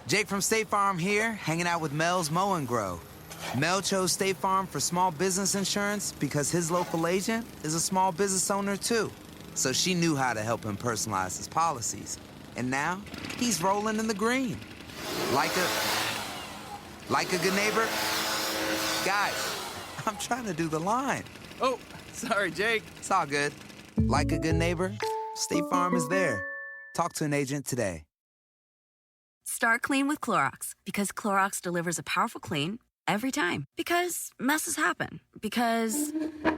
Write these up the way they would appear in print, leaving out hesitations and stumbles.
Jake from State Farm here, hanging out with Mel's Mow and Grow. Mel chose State Farm for small business insurance because his local agent is a small business owner too. So she knew how to help him personalize his policies. And now, he's rolling in the green. Like a good neighbor? Guys, I'm trying to do the line. Oh, sorry, Jake. It's all good. Like a good neighbor, State Farm is there. Talk to an agent today. Start clean with Clorox because Clorox delivers a powerful clean every time. Because messes happen. Because...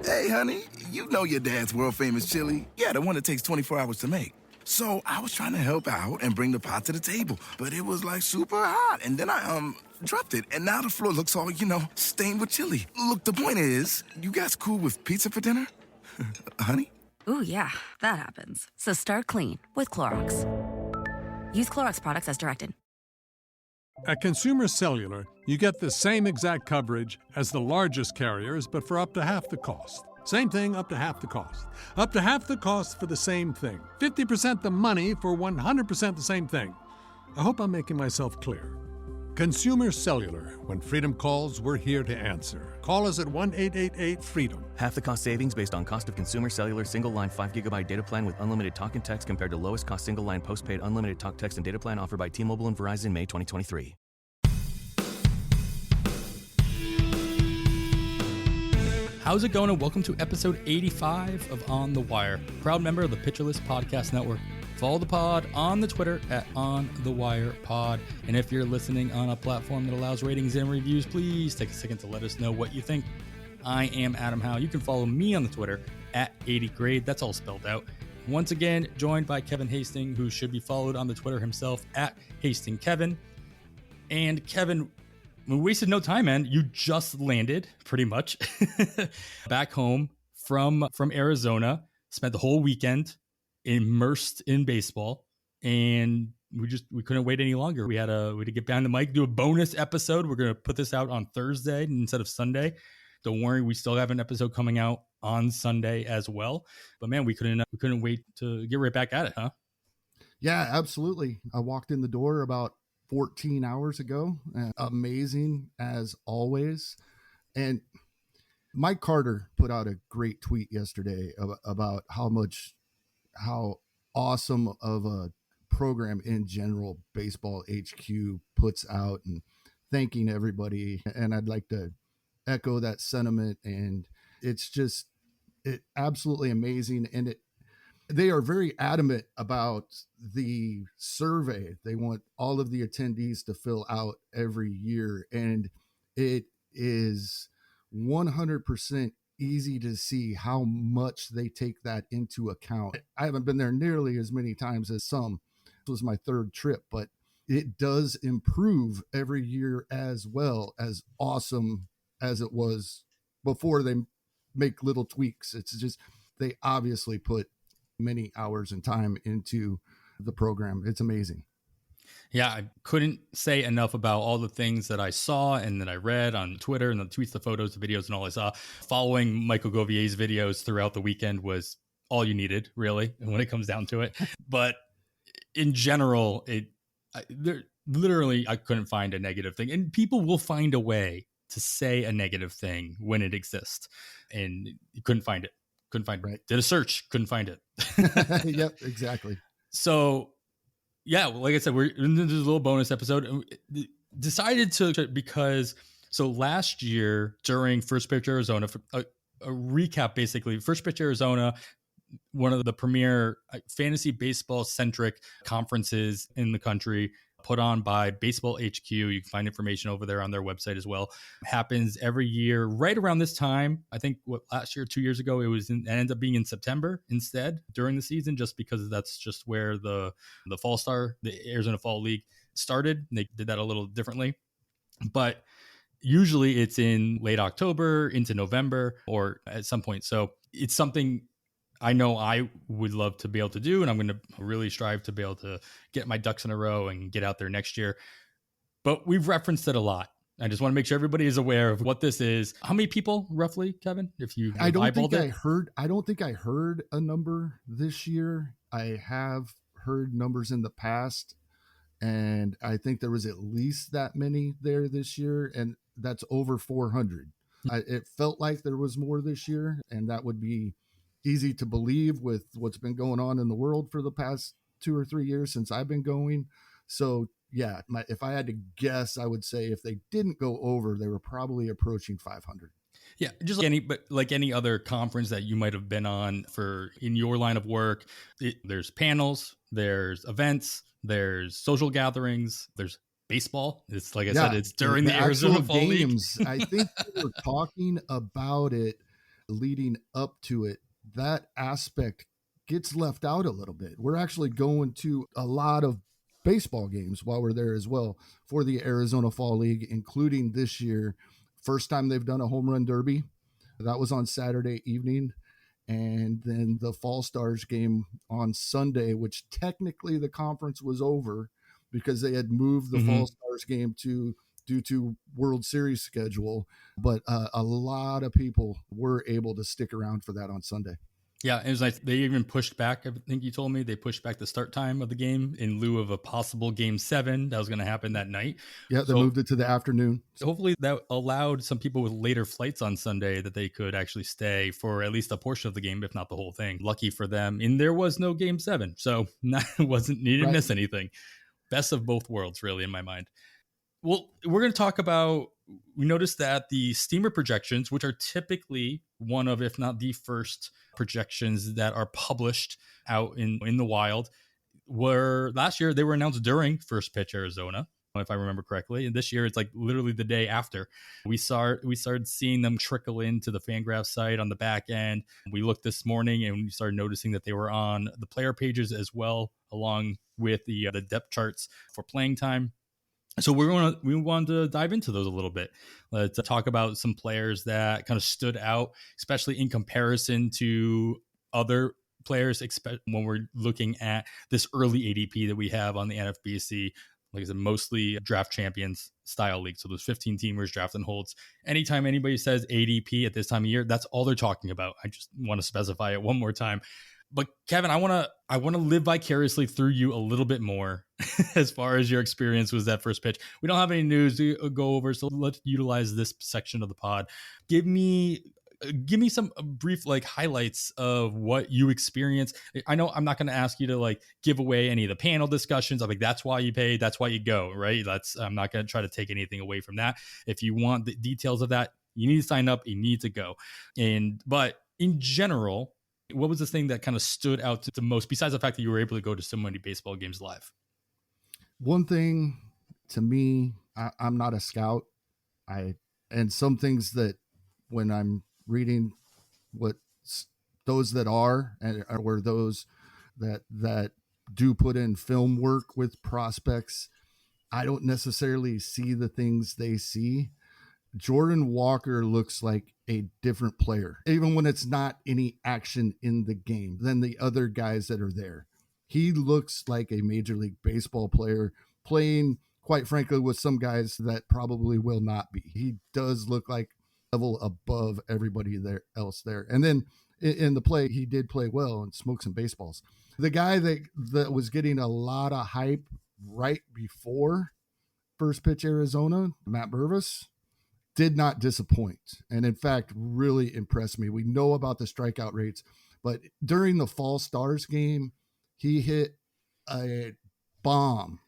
Hey, honey, you know your dad's world-famous chili. Yeah, the one that takes 24 hours to make. So I was trying to help out and bring the pot to the table, but it was like super hot. And then I dropped it, and now the floor looks all, stained with chili. Look, the point is, you guys cool with pizza for dinner? Honey? Ooh, yeah, that happens. So start clean with Clorox. Use Clorox products as directed. At Consumer Cellular, you get the same exact coverage as the largest carriers, but for up to half the cost. Same thing, up to half the cost. Up to half the cost for the same thing. 50% the money for 100% the same thing. I hope I'm making myself clear. Consumer Cellular. When freedom calls, we're here to answer. Call us at 1-888-FREEDOM. Half the cost savings based on cost of Consumer Cellular single-line 5GB data plan with unlimited talk and text compared to lowest cost single-line postpaid unlimited talk, text, and data plan offered by T-Mobile and Verizon May 2023. How's it going? And welcome to episode 85 of On the Wire, proud member of the Pitcher List Podcast Network. Follow the pod on the Twitter at OnTheWirePod. And if you're listening on a platform that allows ratings and reviews, please take a second to let us know what you think. I am Adam Howe. You can follow me on the Twitter at 80grade. That's all spelled out. Once again, joined by Kevin Hasting, who should be followed on the Twitter himself at HastingKevin. And Kevin, we wasted no time, man. You just landed, pretty much, back home from Arizona. Spent the whole weekend immersed in baseball, and we couldn't wait any longer. We had to get behind the mic, do a bonus episode. We're gonna put this out on Thursday instead of Sunday. Don't worry, we still have an episode coming out on Sunday as well. But man, we couldn't wait to get right back at it, huh? Yeah, absolutely. I walked in the door about 14 hours ago. Amazing as always. And Mike Carter put out a great tweet yesterday about how awesome of a program in general Baseball HQ puts out, and thanking everybody. And I'd like to echo that sentiment. And it's absolutely amazing. And they are very adamant about the survey they want all of the attendees to fill out every year. And it is 100% easy to see how much they take that into account. I haven't been there nearly as many times as some. This was my third trip, but it does improve every year as well, as awesome as it was before they make little tweaks. It's just, they obviously put many hours and time into the program. It's amazing. Yeah, I couldn't say enough about all the things that I saw and that I read on Twitter and the tweets, the photos, the videos, and all I saw. Following Michael Govier's videos throughout the weekend was all you needed, really, when it comes down to it. But in general, I couldn't find a negative thing. And people will find a way to say a negative thing when it exists. And you couldn't find it. Right. Did a search, couldn't find it. Yep, exactly. So, yeah, like I said, we're in this little bonus episode. Decided to because last year during First Pitch Arizona, a recap basically. First Pitch Arizona, one of the premier fantasy baseball centric conferences in the country, put on by Baseball HQ. You can find information over there on their website as well. Happens every year right around this time. I think last year, 2 years ago, it ended up being in September instead during the season, just because that's just where the Fall Star, the Arizona Fall League started. They did that a little differently, but usually it's in late October into November or at some point. So it's something I know I would love to be able to do, and I'm going to really strive to be able to get my ducks in a row and get out there next year. But we've referenced it a lot. I just want to make sure everybody is aware of what this is. How many people, roughly, Kevin? If you I don't think I heard a number this year. I have heard numbers in the past. And I think there was at least that many there this year, and that's over 400. It felt like there was more this year, and that would be easy to believe with what's been going on in the world for the past 2 or 3 years since I've been going. So yeah, if I had to guess, I would say if they didn't go over, they were probably approaching 500. Yeah, just like any other conference that you might have been on for in your line of work, there's panels, there's events, there's social gatherings, there's baseball. It's like I said, it's during the Arizona Fall games. League. I think we were talking about it leading up to it. That aspect gets left out a little bit. We're actually going to a lot of baseball games while we're there as well for the Arizona Fall League, including this year. First time they've done a home run derby. That was on Saturday evening. And then the Fall Stars game on Sunday, which technically the conference was over because they had moved the Fall Stars game due to World Series schedule. But a lot of people were able to stick around for that on Sunday. Yeah, it was nice. They even pushed back, I think you told me, they pushed back the start time of the game in lieu of a possible Game 7 that was going to happen that night. Yeah, they moved it to the afternoon. So hopefully that allowed some people with later flights on Sunday that they could actually stay for at least a portion of the game, if not the whole thing. Lucky for them. And there was no Game 7, so wasn't needed to miss anything. Best of both worlds, really, in my mind. Well, we're going to talk about, we noticed that the steamer projections, which are typically one of, if not the first projections that are published out in the wild, were last year, they were announced during first pitch Arizona, if I remember correctly. And this year, it's like literally the day after. We started seeing them trickle into the Fangraphs site on the back end. We looked this morning and we started noticing that they were on the player pages as well, along with the depth charts for playing time. So we wanted to dive into those a little bit. Let's talk about some players that kind of stood out, especially in comparison to other players, when we're looking at this early ADP that we have on the NFBC. Like I said, mostly draft champions style league. So those 15 teamers, draft and holds. Anytime anybody says ADP at this time of year, that's all they're talking about. I just want to specify it one more time. But Kevin, I want to live vicariously through you a little bit more as far as your experience was that first pitch. We don't have any news to go over, so let's utilize this section of the pod. Give me some brief highlights of what you experienced. I know I'm not going to ask you to give away any of the panel discussions. I'm like, that's why you pay, that's why you go, right? I'm not going to try to take anything away from that. If you want the details of that, you need to sign up, you need to go. But in general, what was the thing that kind of stood out the most, besides the fact that you were able to go to so many baseball games live? One thing to me, I'm not a scout. And some things that when I'm reading what those that are, or those that do put in film work with prospects, I don't necessarily see the things they see. Jordan Walker looks like a different player, even when it's not any action in the game, than the other guys that are there. He looks like a Major League Baseball player playing, quite frankly, with some guys that probably will not be. He does look like level above everybody else there. And then in the play, he did play well and smoke some baseballs. The guy that was getting a lot of hype right before first pitch Arizona, Matt Mervis, did not disappoint, and in fact really impressed me. We know about the strikeout rates, but during the Fall Stars game, he hit a bomb.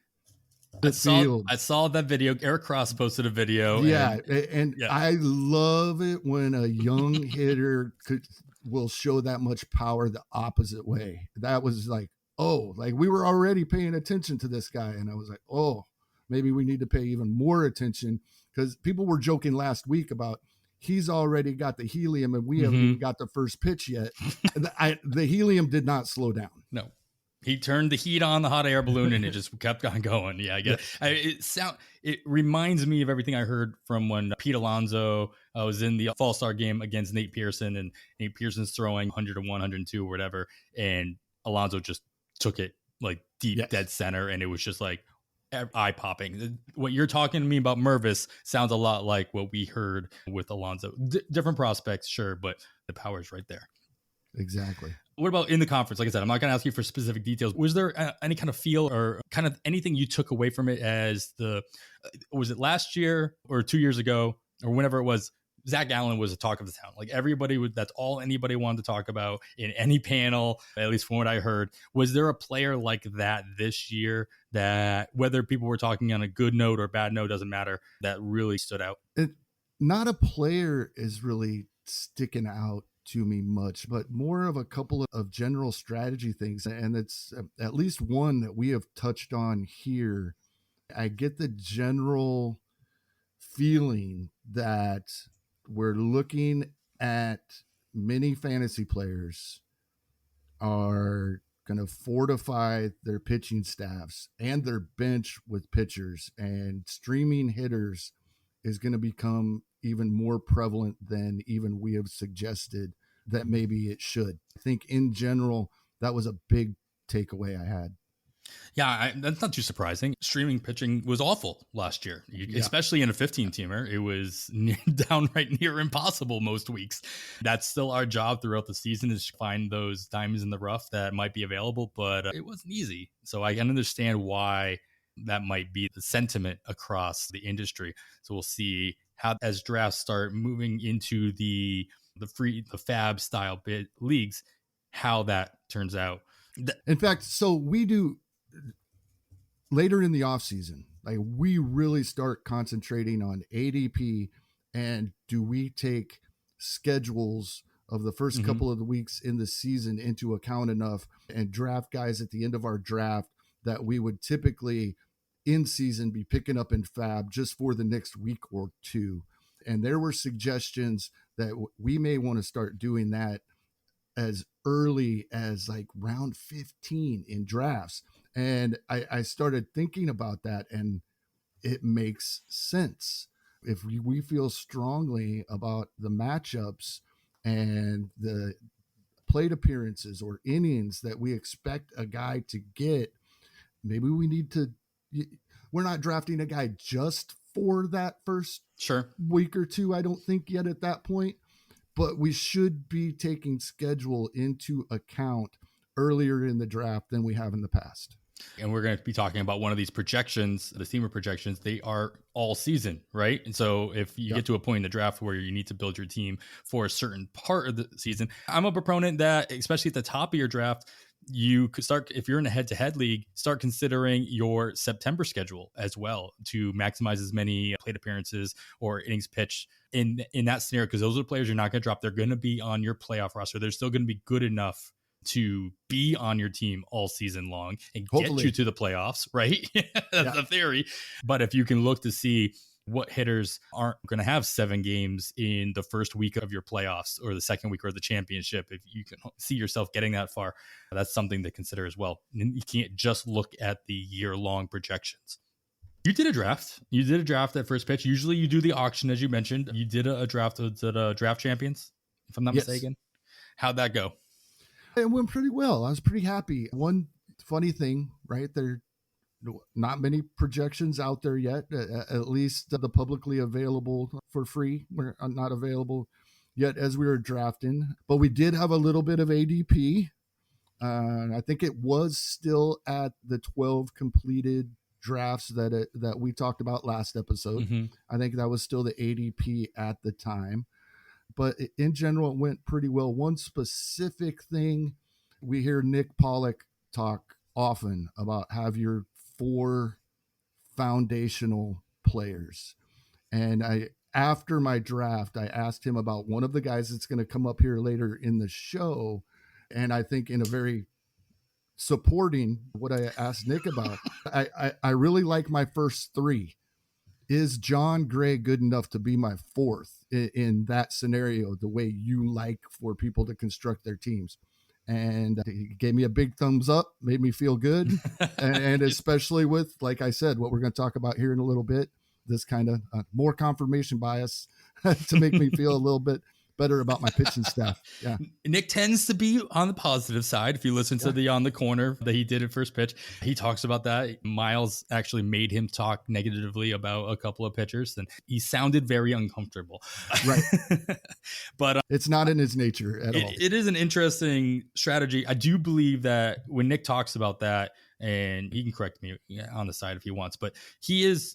I saw that video. Eric Cross posted a video. Yeah, and I love it when a young hitter will show that much power the opposite way. That was we were already paying attention to this guy, and I was like, oh, maybe we need to pay even more attention, because people were joking last week about he's already got the helium and we haven't even got the first pitch yet. The helium did not slow down. No, he turned the heat on the hot air balloon and it just kept on going. Yeah, I get it. It reminds me of everything I heard from when Pete Alonso was in the Fall Star game against Nate Pearson, and Nate Pearson's throwing 101, 102 or whatever, and Alonso just took it deep dead center, and it was just eye-popping. What you're talking to me about Mervis sounds a lot like what we heard with Alonso. Different prospects, sure, but the power is right there. Exactly. What about in the conference? Like I said, I'm not going to ask you for specific details. Was there any kind of feel or kind of anything you took away from it as was it last year or 2 years ago or whenever it was, Zach Allen was a talk of the town. Like everybody that's all anybody wanted to talk about in any panel, at least from what I heard. Was there a player like that this year that whether people were talking on a good note or bad note, doesn't matter, that really stood out? Not a player is really sticking out to me much, but more of a couple of general strategy things. And it's at least one that we have touched on here. I get the general feeling that we're looking at many fantasy players are going to fortify their pitching staffs and their bench with pitchers, and streaming hitters is going to become even more prevalent than even we have suggested that maybe it should. I think in general, that was a big takeaway I had. Yeah, that's not too surprising. Streaming pitching was awful last year, especially in a 15-teamer. It was downright near impossible most weeks. That's still our job throughout the season, is to find those diamonds in the rough that might be available, but it wasn't easy. So I can understand why that might be the sentiment across the industry. So we'll see how, as drafts start moving into the FAB style leagues, how that turns out. In fact, so we do later in the off season, like we really start concentrating on ADP, and do we take schedules of the first couple of the weeks in the season into account enough and draft guys at the end of our draft that we would typically in season be picking up in FAB just for the next week or two. And there were suggestions that we may want to start doing that as early as like round 15 in drafts. And I started thinking about that, and it makes sense. If we feel strongly about the matchups and the plate appearances or innings that we expect a guy to get, maybe we need to, we're not drafting a guy just for that first week or two, I don't think yet at that point, but we should be taking schedule into account earlier in the draft than we have in the past. And we're going to be talking about one of these projections, the steamer projections. They are all season, right? And so if you get to a point in the draft where you need to build your team for a certain part of the season, I'm a proponent that, especially at the top of your draft, you could start, if you're in a head-to-head league, start considering your September schedule as well to maximize as many plate appearances or innings pitched in that scenario, because those are the players you're not going to drop. They're going to be on your playoff roster. They're still going to be good enough to be on your team all season long and get you to the playoffs, right? That's the theory. But if you can look to see what hitters aren't going to have 7 games in the first week of your playoffs or the second week or the championship, if you can see yourself getting that far, that's something to consider as well. And you can't just look at the year-long projections. You did a draft. You did a draft at first pitch. Usually you do the auction, as you mentioned. You did a draft at Draft Champions, if I'm not mistaken. How'd that go? It went pretty well. I was pretty happy. One funny thing, right? There not many projections out there yet, at least the publicly available for free were not available yet as we were drafting, but we did have a little bit of ADP. I think it was still at the 12 completed drafts that we talked about last episode. I think that was still the ADP at the time. But in general, it went pretty well. One specific thing, we hear Nick Pollock talk often about have your 4 foundational players. And after my draft, I asked him about one of the guys that's going to come up here later in the show. And I think in a very supporting what I asked Nick about, I really like my first 3. Is John Gray good enough to be my 4th in that scenario, the way you like for people to construct their teams? And he gave me a big thumbs up, made me feel good. and especially with, like I said, what we're going to talk about here in a little bit, this kind of more confirmation bias to make me feel a little bit better about my pitching staff. Yeah. Nick tends to be on the positive side. If you listen to the On the Corner that he did at First Pitch, he talks about that. Miles actually made him talk negatively about a couple of pitchers, and he sounded very uncomfortable. Right. But it's not in his nature at all. It is an interesting strategy. I do believe that when Nick talks about that, and he can correct me on the side if he wants, but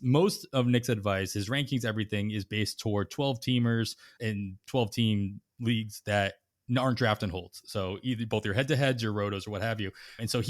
most of Nick's advice, his rankings, everything is based toward 12 teamers and 12 team leagues that aren't draft and holds. So either both your head to heads, your rotos, or what have you. And so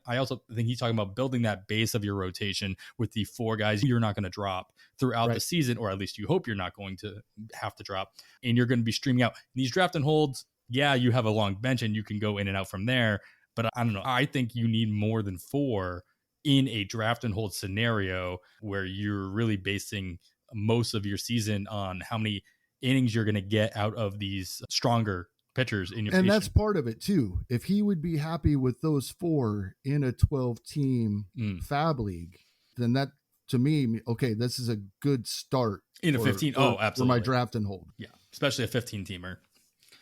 I also think he's talking about building that base of your rotation with the 4 guys you're not going to drop throughout the season, or at least you hope you're not going to have to drop, and you're going to be streaming out. And these draft and holds, yeah, you have a long bench and you can go in and out from there. But I don't know. I think you need more than 4 in a draft and hold scenario where you're really basing most of your season on how many innings you're going to get out of these stronger pitchers in your and rotation. That's part of it too. If he would be happy with those 4 in a 12-team Fab League, then that, to me, okay, this is a good start in a 15. Absolutely. For my draft and hold. Yeah, especially a 15-teamer.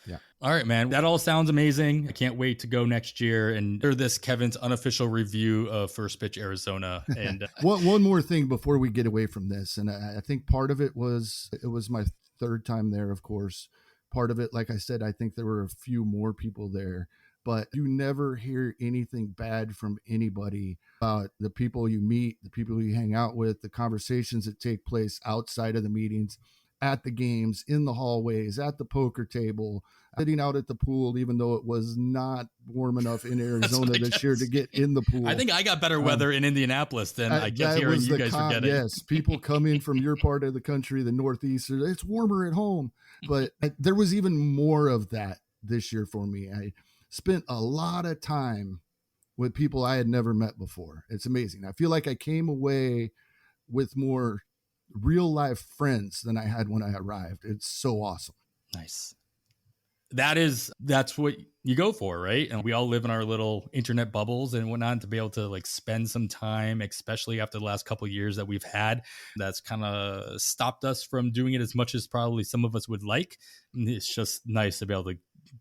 Yeah. All right, man. That all sounds amazing. I can't wait to go next year and hear this Kevin's unofficial review of First Pitch Arizona. And one more thing before we get away from this, and I think part of it was my 3rd time there, of course. Part of it, like I said, I think there were a few more people there, but you never hear anything bad from anybody about the people you meet, the people you hang out with, the conversations that take place outside of the meetings, at the games, in the hallways, at the poker table, sitting out at the pool, even though it was not warm enough in Arizona this year to get in the pool. I think I got better weather in Indianapolis than I kept hearing you guys were getting. Yes, people coming from your part of the country, the Northeast, it's warmer at home. But there was even more of that this year for me. I spent a lot of time with people I had never met before. It's amazing. I feel like I came away with more real life friends than I had when I arrived. It's so awesome. Nice. That's what you go for, right? And we all live in our little internet bubbles and whatnot, to be able to like spend some time, especially after the last couple of years that we've had, that's kind of stopped us from doing it as much as probably some of us would like. And it's just nice to be able to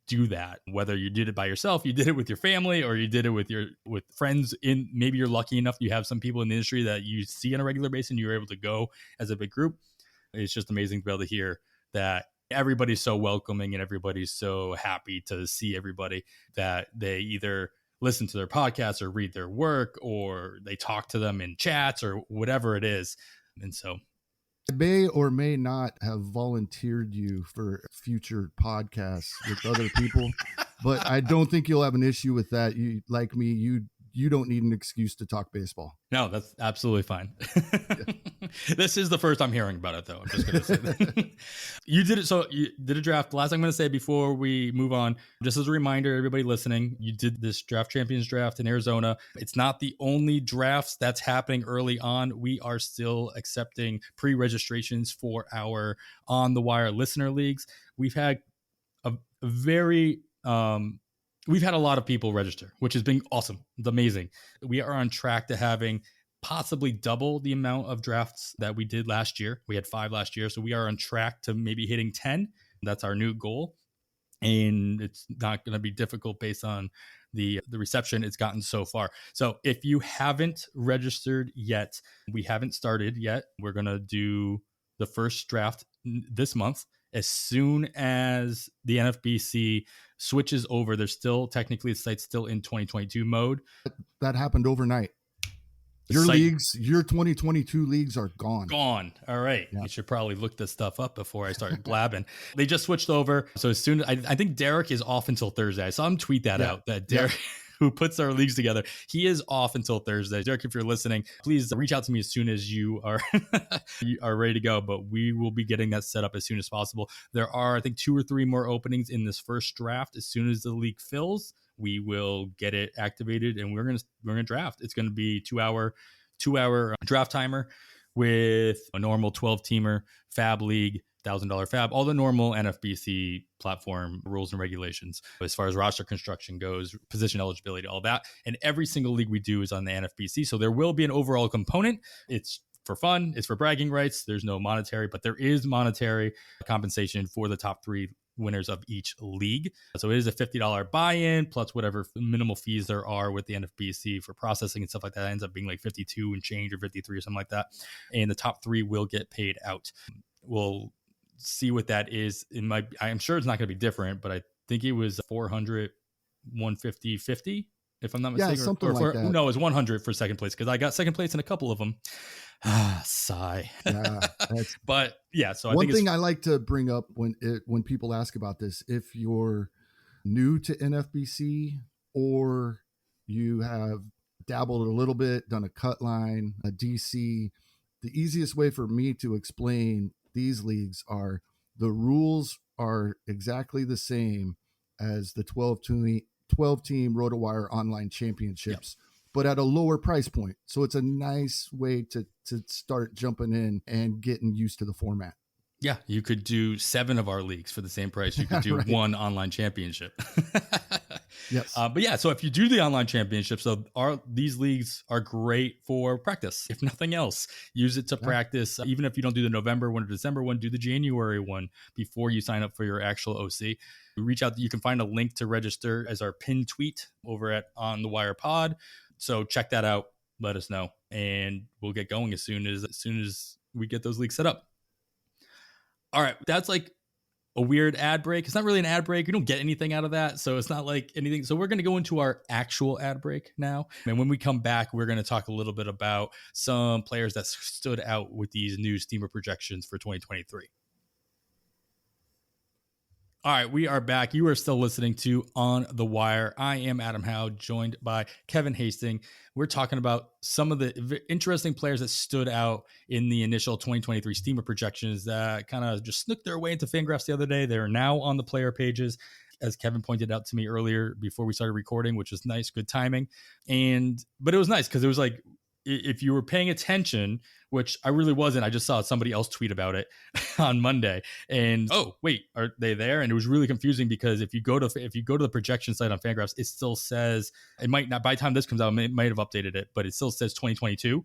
do that, whether you did it by yourself, you did it with your family, or you did it with friends. In maybe you're lucky enough you have some people in the industry that you see on a regular basis and you're able to go as a big group. It's just amazing to be able to hear that everybody's so welcoming and everybody's so happy to see everybody, that they either listen to their podcasts or read their work or they talk to them in chats or whatever it is. And so I may or may not have volunteered you for future podcasts with other people, but I don't think you'll have an issue with that. You, like me, you don't need an excuse to talk baseball. No, that's absolutely fine. This is the first I'm hearing about it, though. I'm just going to say that. You did a draft. The last thing I'm going to say before we move on, just as a reminder, everybody listening, you did this Draft Champions draft in Arizona. It's not the only drafts that's happening early on. We are still accepting pre-registrations for our On the Wire listener leagues. We've had we've had a lot of people register, which has been awesome. It's amazing. We are on track to having possibly double the amount of drafts that we did last year. We had 5 last year, so we are on track to maybe hitting 10. That's our new goal. And it's not going to be difficult based on the reception it's gotten so far. So if you haven't registered yet, we haven't started yet. We're going to do the first draft this month. As soon as the NFBC switches over, there's still technically the site's still in 2022 mode. That happened overnight. Your 2022 leagues are gone. Gone. All right. Yeah. You should probably look this stuff up before I start blabbing. They just switched over. So as soon as I think Derek is off until Thursday. I saw him tweet that out, that Derek, who puts our leagues together, he is off until Thursday. Derek, if you're listening, please reach out to me as soon as you are you are ready to go. But we will be getting that set up as soon as possible. There are, I think, 2 or 3 more openings in this first draft. As soon as the league fills, we will get it activated and we're gonna draft. It's gonna be 2-hour draft timer with a normal 12-teamer Fab League, $1,000 Fab, all the normal NFBC platform rules and regulations as far as roster construction goes, position eligibility, all that. And every single league we do is on the NFBC. So there will be an overall component. It's for fun. It's for bragging rights. There's no monetary, but there is monetary compensation for the top 3 winners of each league. So it is a $50 buy-in plus whatever minimal fees there are with the NFBC for processing and stuff like that. It ends up being like 52 and change or 53 or something like that. And the top 3 will get paid out. We'll see what that is. I'm sure it's not going to be different, but I think it was 400, 150, 50. If I'm not mistaken, something like that. No, it's 100 for second place because I got second place in a couple of them. Sigh. Yeah, but yeah, so one thing I like to bring up when people ask about this, if you're new to NFBC or you have dabbled a little bit, done a cut line, a DC, the easiest way for me to explain these leagues are the rules are exactly the same as the 12-team RotoWire online championships, but at a lower price point. So it's a nice way to start jumping in and getting used to the format. Yeah, you could do 7 of our leagues for the same price. You could do right. 1 online championship. Yes. But yeah, so if you do the online championship, these leagues are great for practice. If nothing else, use it to practice. Even if you don't do the November one or December one, do the January one before you sign up for your actual OC. Reach out. You can find a link to register as our pinned tweet over at On the Wire Pod. So check that out. Let us know, and we'll get going as soon as we get those leagues set up. All right, that's like a weird ad break. It's not really an ad break. We don't get anything out of that, so it's not like anything. So we're going to go into our actual ad break now. And when we come back, we're going to talk a little bit about some players that stood out with these new Steamer projections for 2023. All right, we are back. You are still listening to On the Wire. I am Adam Howe, joined by Kevin Hasting. We're talking about some of the interesting players that stood out in the initial 2023 Steamer projections that kind of just snooked their way into Fangraphs the other day. They're now on the player pages, as Kevin pointed out to me earlier before we started recording, which was nice, good timing. But it was nice because it was like, if you were paying attention, which I really wasn't, I just saw somebody else tweet about it on Monday, and oh wait, are they there? And it was really confusing because if you go to the projection site on Fangraphs, it still says, it might not, by the time this comes out, it might have updated it, but it still says 2022.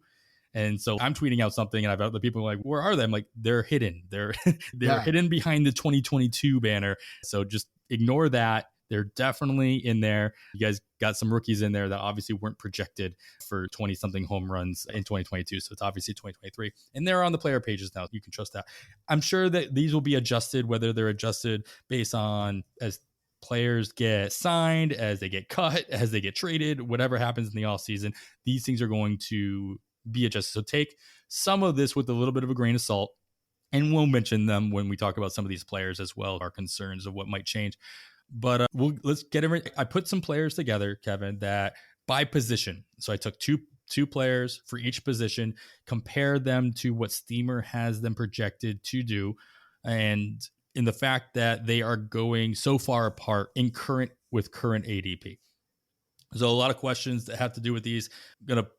And so I'm tweeting out something, and I've other people like, where are they? I'm like, they're hidden. They're hidden behind the 2022 banner. So just ignore that. They're definitely in there. You guys got some rookies in there that obviously weren't projected for 20-something home runs in 2022. So it's obviously 2023. And they're on the player pages now. You can trust that. I'm sure that these will be adjusted, whether they're adjusted based on as players get signed, as they get cut, as they get traded, whatever happens in the offseason. These things are going to be adjusted. So take some of this with a little bit of a grain of salt. And we'll mention them when we talk about some of these players as well, our concerns of what might change. But let's get everything. I put some players together, Kevin, that by position. So I took two players for each position, compared them to what Steamer has them projected to do, and in the fact that they are going so far apart in current ADP. So a lot of questions that have to do with these. I'm going to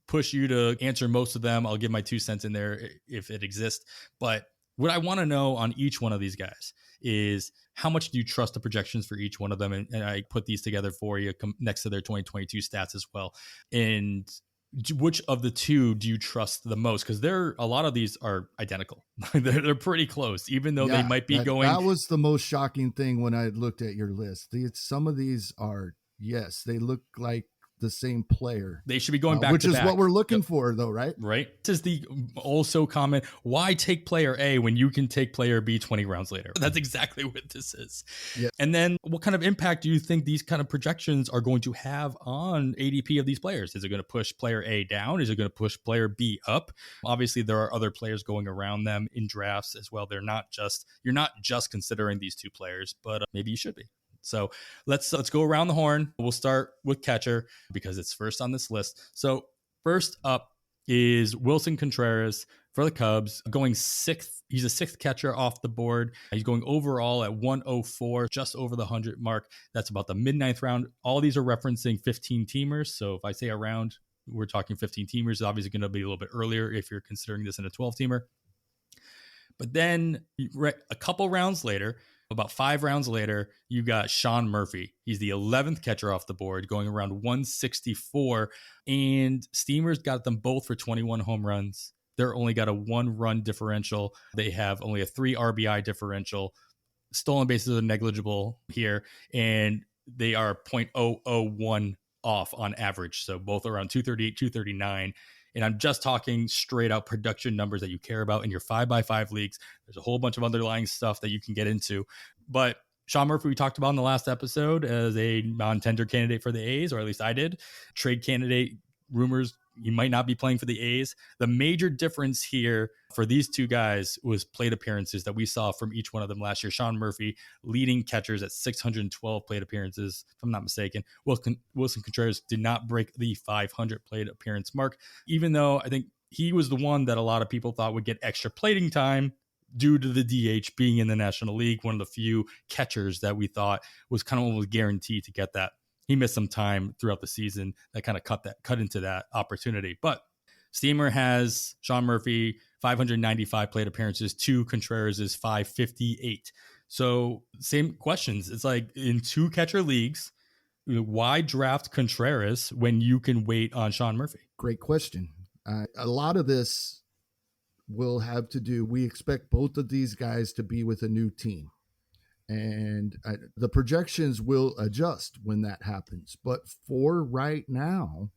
push you to answer most of them. I'll give my 2 cents in there if it exists. But what I want to know on each one of these guys is how much do you trust the projections for each one of them? And I put these together for you next to their 2022 stats as well. And which of the two do you trust the most? Because a lot of these are identical. they're pretty close, even though they might be going. That was the most shocking thing when I looked at your list. Some of these are, yes, they look like the same player. They should be going back which to is back. What we're looking for, though, right? Right. This is the also common, why take player A when you can take player B 20 rounds later? That's exactly what this is. Yeah. And then what kind of impact do you think these kind of projections are going to have on ADP of these players? Is it going to push player A down? Is it going to push player B up? Obviously, there are other players going around them in drafts as well. You're not just considering these two players, but maybe you should be. So let's go around the horn. We'll start with catcher because it's first on this list. So first up is Willson Contreras for the Cubs, going 6th. He's a 6th catcher off the board. He's going overall at 104, just over the 100 mark. That's about the mid-9th round. All these are referencing 15-teamers. So if I say around, we're talking 15-teamers. It's obviously going to be a little bit earlier if you're considering this in a 12-teamer. But then a couple rounds later, about 5 rounds later, you got Sean Murphy. He's the 11th catcher off the board, going around 164. And Steamers got them both for 21 home runs. They're only got a 1-run differential. They have only a 3 RBI differential. stolen bases are negligible here, and they are 0.001 off on average. So both around 238, 239. And I'm just talking straight out production numbers that you care about in your 5x5 leagues. There's a whole bunch of underlying stuff that you can get into. But Sean Murphy, we talked about in the last episode as a non-tender candidate for the A's, or at least I did. Trade candidate rumors, he might not be playing for the A's. The major difference here for these two guys was plate appearances that we saw from each one of them last year. Sean Murphy leading catchers at 612 plate appearances, if I'm not mistaken. Willson Contreras did not break the 500 plate appearance mark, even though I think he was the one that a lot of people thought would get extra plating time due to the DH being in the National League, one of the few catchers that we thought was kind of almost guaranteed to get that. He missed some time throughout the season that kind of cut into that opportunity. But Steamer has Sean Murphy 595 plate appearances to Contreras' 558. So same questions. It's like in two catcher leagues, why draft Contreras when you can wait on Sean Murphy? Great question. A lot of this will have to do, we expect both of these guys to be with a new team. And the projections will adjust when that happens. But for right now,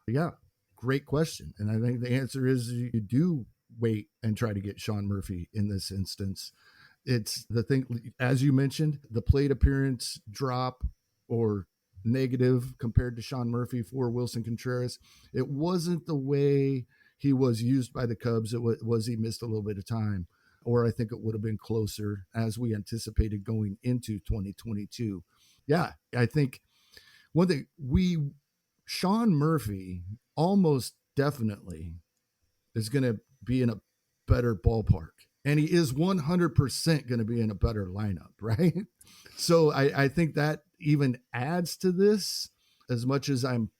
yeah, great question. And I think the answer is you do wait and try to get Sean Murphy in this instance. It's the thing, as you mentioned, the plate appearance drop or negative compared to Sean Murphy for Willson Contreras. It wasn't the way he was used by the Cubs. It was he missed a little bit of time. Or I think it would have been closer as we anticipated going into 2022. Yeah, I think one thing Sean Murphy almost definitely is going to be in a better ballpark. And he is 100% going to be in a better lineup, right? So I think that even adds to this, as much as I'm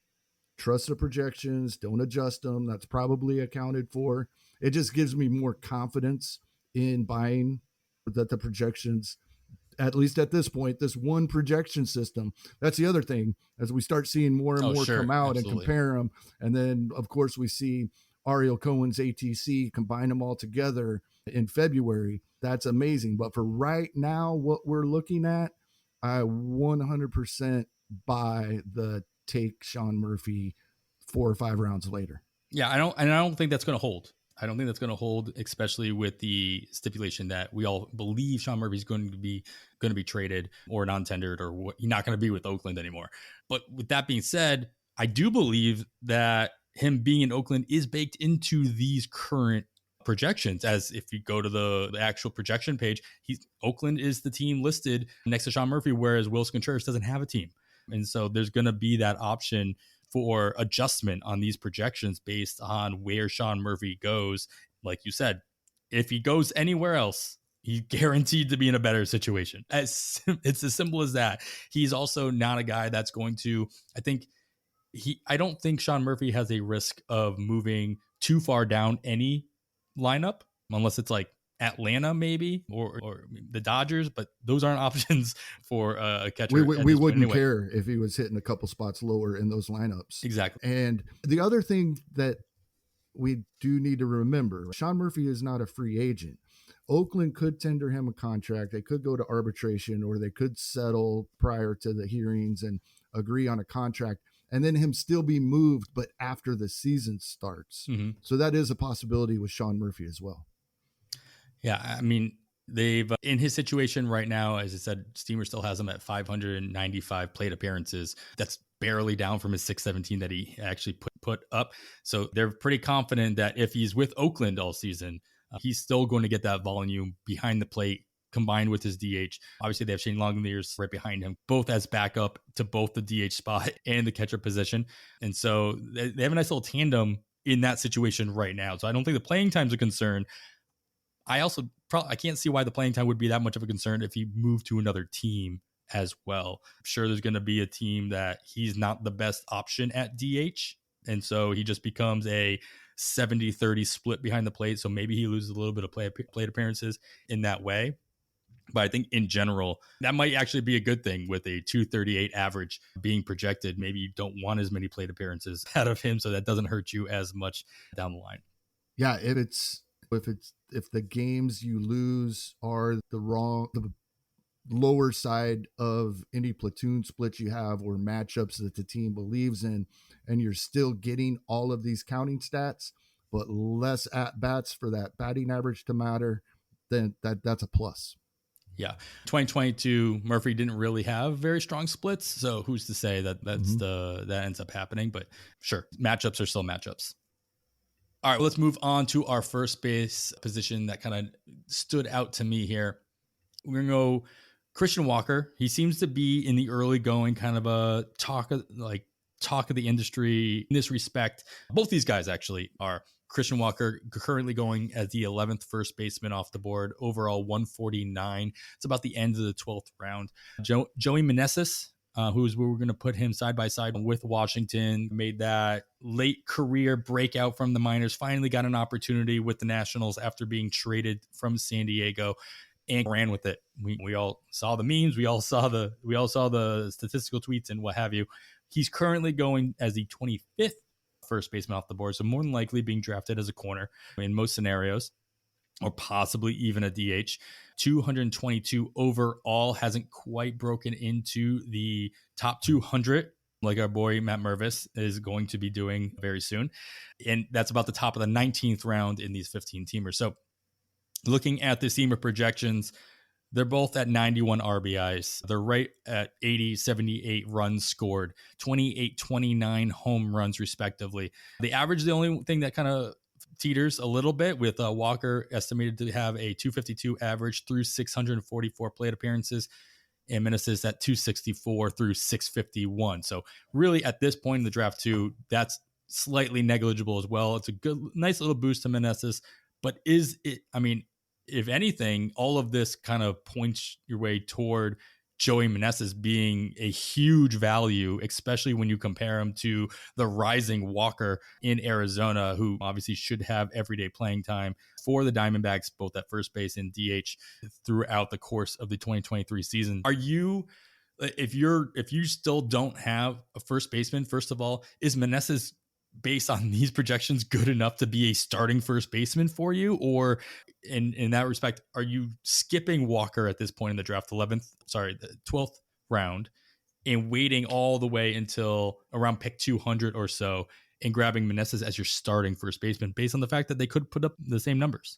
trust the projections, don't adjust them. That's probably accounted for. It just gives me more confidence in buying that the projections, at least at this point, this one projection system. That's the other thing, as we start seeing more and more come out and compare them. And then, of course, we see Ariel Cohen's ATC, combine them all together in February. That's amazing. But for right now, what we're looking at, I 100% buy the take Sean Murphy 4 or 5 rounds later. Yeah, I don't think that's going to hold. I don't think that's going to hold, especially with the stipulation that we all believe Sean Murphy's going to be traded or non-tendered, or he's not going to be with Oakland anymore. But with that being said, I do believe that him being in Oakland is baked into these current projections. As if you go to the actual projection page, Oakland is the team listed next to Sean Murphy, whereas Willson Contreras doesn't have a team. And so there's going to be that option for adjustment on these projections based on where Sean Murphy goes. Like you said, if he goes anywhere else, he's guaranteed to be in a better situation. It's as simple as that. He's also not a guy that's going to, I don't think Sean Murphy has a risk of moving too far down any lineup, unless it's like Atlanta maybe or the Dodgers, but those aren't options for a catcher. We wouldn't care if he was hitting a couple spots lower in those lineups. Exactly. And the other thing that we do need to remember, Sean Murphy is not a free agent. Oakland could tender him a contract. They could go to arbitration, or they could settle prior to the hearings and agree on a contract, and then him still be moved, but after the season starts. Mm-hmm. So that is a possibility with Sean Murphy as well. Yeah, I mean, they've in his situation right now, as I said, Steamer still has him at 595 plate appearances. That's barely down from his 617 that he actually put up. So they're pretty confident that if he's with Oakland all season, he's still going to get that volume behind the plate combined with his DH. Obviously, they have Shane Langeliers right behind him, both as backup to both the DH spot and the catcher position. And so they have a nice little tandem in that situation right now. So I don't think the playing time's a concern. I also I can't see why the playing time would be that much of a concern if he moved to another team as well. I'm sure there's going to be a team that he's not the best option at DH. And so he just becomes a 70-30 split behind the plate. So maybe he loses a little bit of plate appearances in that way. But I think in general, that might actually be a good thing with a 238 average being projected. Maybe you don't want as many plate appearances out of him, so that doesn't hurt you as much down the line. Yeah, if the games you lose are the lower side of any platoon splits you have or matchups that the team believes in, and you're still getting all of these counting stats, but less at bats for that batting average to matter, then that's a plus. Yeah. 2022, Murphy didn't really have very strong splits. So who's to say that that ends up happening? But sure, matchups are still matchups. All right, let's move on to our first base position that kind of stood out to me here. We're going to go Christian Walker. He seems to be in the early going, kind of a talk of the industry in this respect. Both these guys actually are. Christian Walker currently going as the 11th first baseman off the board, overall 149. It's about the end of the 12th round. Joey Meneses, who's where we're going to put him side by side with Washington, made that late career breakout from the minors, finally got an opportunity with the Nationals after being traded from San Diego, and ran with it. We all saw the memes, we all saw the statistical tweets and what have you. He's currently going as the 25th first baseman off the board, so more than likely being drafted as a corner in most scenarios, or possibly even a DH. 222 overall, hasn't quite broken into the top 200 like our boy Matt Mervis is going to be doing very soon. And that's about the top of the 19th round in these 15 teamers. So looking at the seamer projections, they're both at 91 RBIs. They're right at 80, 78 runs scored, 28, 29 home runs, respectively. The average is the only thing that kind of teeters a little bit, with Walker estimated to have a 252 average through 644 plate appearances, and Meneses at 264 through 651. So really at this point in the draft too, that's slightly negligible as well. It's a nice little boost to Meneses, but is it, I mean, if anything, all of this kind of points your way toward Joey Meneses being a huge value, especially when you compare him to the rising Walker in Arizona, who obviously should have everyday playing time for the Diamondbacks, both at first base and DH throughout the course of the 2023 season. Are you, if you still don't have a first baseman, first of all, is Meneses, based on these projections, good enough to be a starting first baseman for you? Or in that respect, are you skipping Walker at this point in the draft, the 12th round, and waiting all the way until around pick 200 or so and grabbing Meneses as your starting first baseman based on the fact that they could put up the same numbers?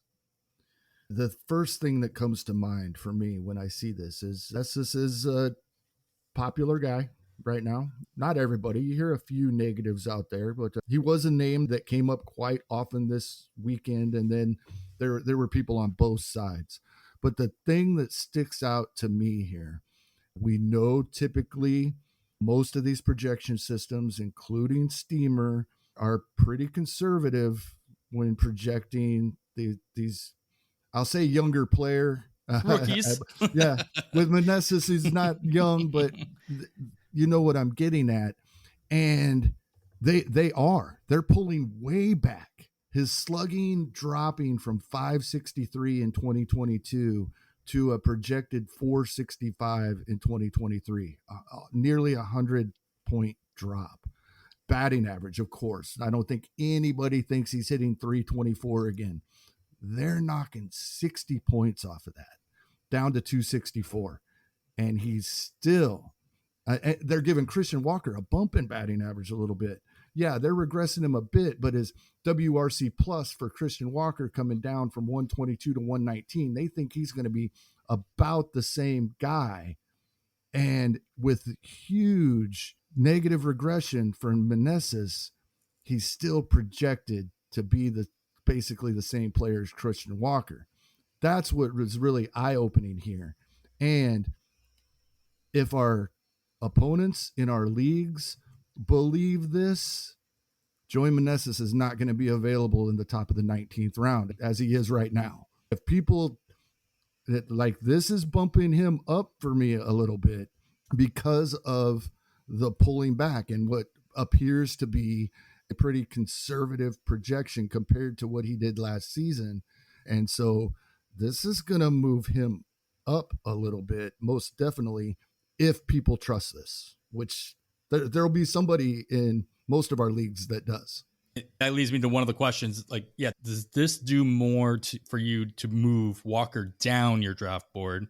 The first thing that comes to mind for me when I see this is this is a popular guy right now. Not everybody. You hear a few negatives out there, but he was a name that came up quite often this weekend, and then there were people on both sides. But the thing that sticks out to me here, we know typically most of these projection systems, including Steamer, are pretty conservative when projecting these, I'll say, younger player. Rookies. Yeah. With Meneses, he's not young, but you know what I'm getting at. And they're pulling way back. His slugging dropping from 563 in 2022 to a projected 465 in 2023, nearly 100-point drop. Batting average, of course. I don't think anybody thinks he's hitting 324 again. They're knocking 60 points off of that, down to 264. And he's still, they're giving Christian Walker a bump in batting average a little bit. Yeah, they're regressing him a bit, but his WRC plus for Christian Walker coming down from 122 to 119, they think he's going to be about the same guy. And with huge negative regression for Meneses, he's still projected to be basically the same player as Christian Walker. That's what was really eye-opening here. And if our opponents in our leagues believe this, Joey Meneses is not going to be available in the top of the 19th round as he is right now. If people that like this is bumping him up for me a little bit because of the pulling back and what appears to be a pretty conservative projection compared to what he did last season. And so this is going to move him up a little bit, most definitely, if people trust this, which there'll be somebody in most of our leagues that does. That leads me to one of the questions. Like, yeah, does this do more for you to move Walker down your draft board?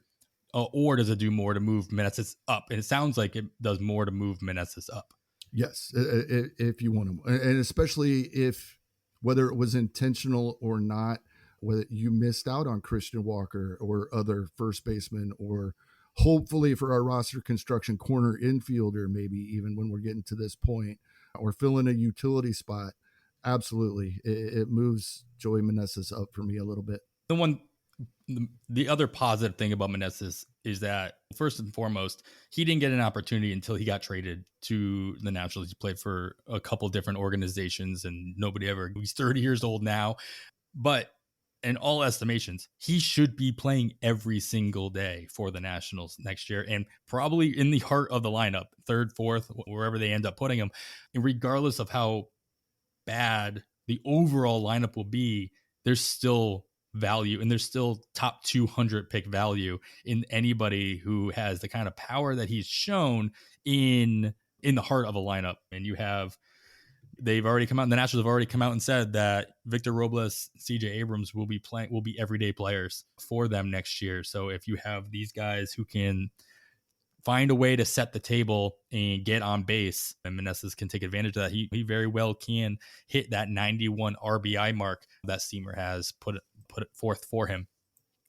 or does it do more to move Meneses up? And it sounds like it does more to move Meneses up. Yes, if you want to, and especially if, whether it was intentional or not, whether you missed out on Christian Walker or other first baseman, or hopefully for our roster construction, corner infielder, maybe even when we're getting to this point, or filling a utility spot. Absolutely. It moves Joey Meneses up for me a little bit. The other positive thing about Meneses is that, first and foremost, he didn't get an opportunity until he got traded to the Nationals. He played for a couple different organizations and nobody ever, he's 30 years old now, but in all estimations, he should be playing every single day for the Nationals next year, and probably in the heart of the lineup, third, fourth, wherever they end up putting him. And regardless of how bad the overall lineup will be, there's still value, and there's still top 200 pick value in anybody who has the kind of power that he's shown in the heart of a lineup. And they've already come out, and the Nationals have already come out and said that Victor Robles, CJ Abrams will be everyday players for them next year. So if you have these guys who can find a way to set the table and get on base, and Meneses can take advantage of that, he very well can hit that 91 RBI mark that Steamer has put it forth for him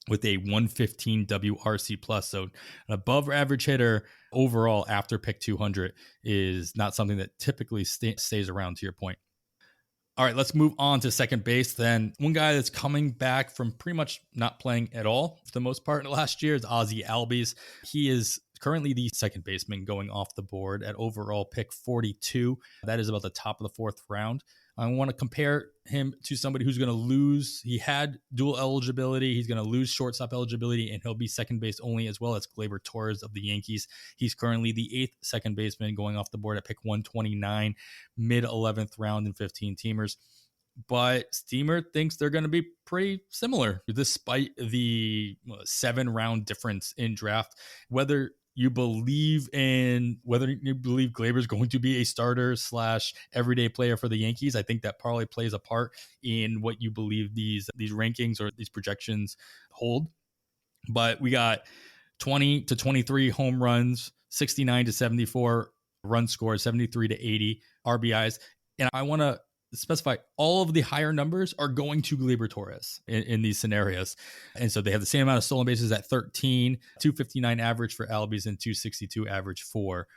with a 115 WRC plus. So an above average hitter overall after pick 200 is not something that typically stays around, to your point. All right, let's move on to second base then. One guy that's coming back from pretty much not playing at all for the most part last year is Ozzie Albies. He is currently the second baseman going off the board at overall pick 42. That is about the top of the fourth round. I want to compare him to somebody who's going to lose. He had dual eligibility. He's going to lose shortstop eligibility, and he'll be second base only, as well as Gleyber Torres of the Yankees. He's currently the 8th second baseman going off the board at pick 129, mid 11th round and 15 teamers. But Steamer thinks they're going to be pretty similar, despite the 7-round difference in draft. Whether you believe Gleyber is going to be a starter / everyday player for the Yankees, I think that probably plays a part in what you believe these rankings or these projections hold. But we got 20 to 23 home runs, 69 to 74 run scores, 73 to 80 RBIs. And I want to specify all of the higher numbers are going to Gleyber Torres in these scenarios. And so they have the same amount of stolen bases at 13, 259 average for Albies and 262 average for.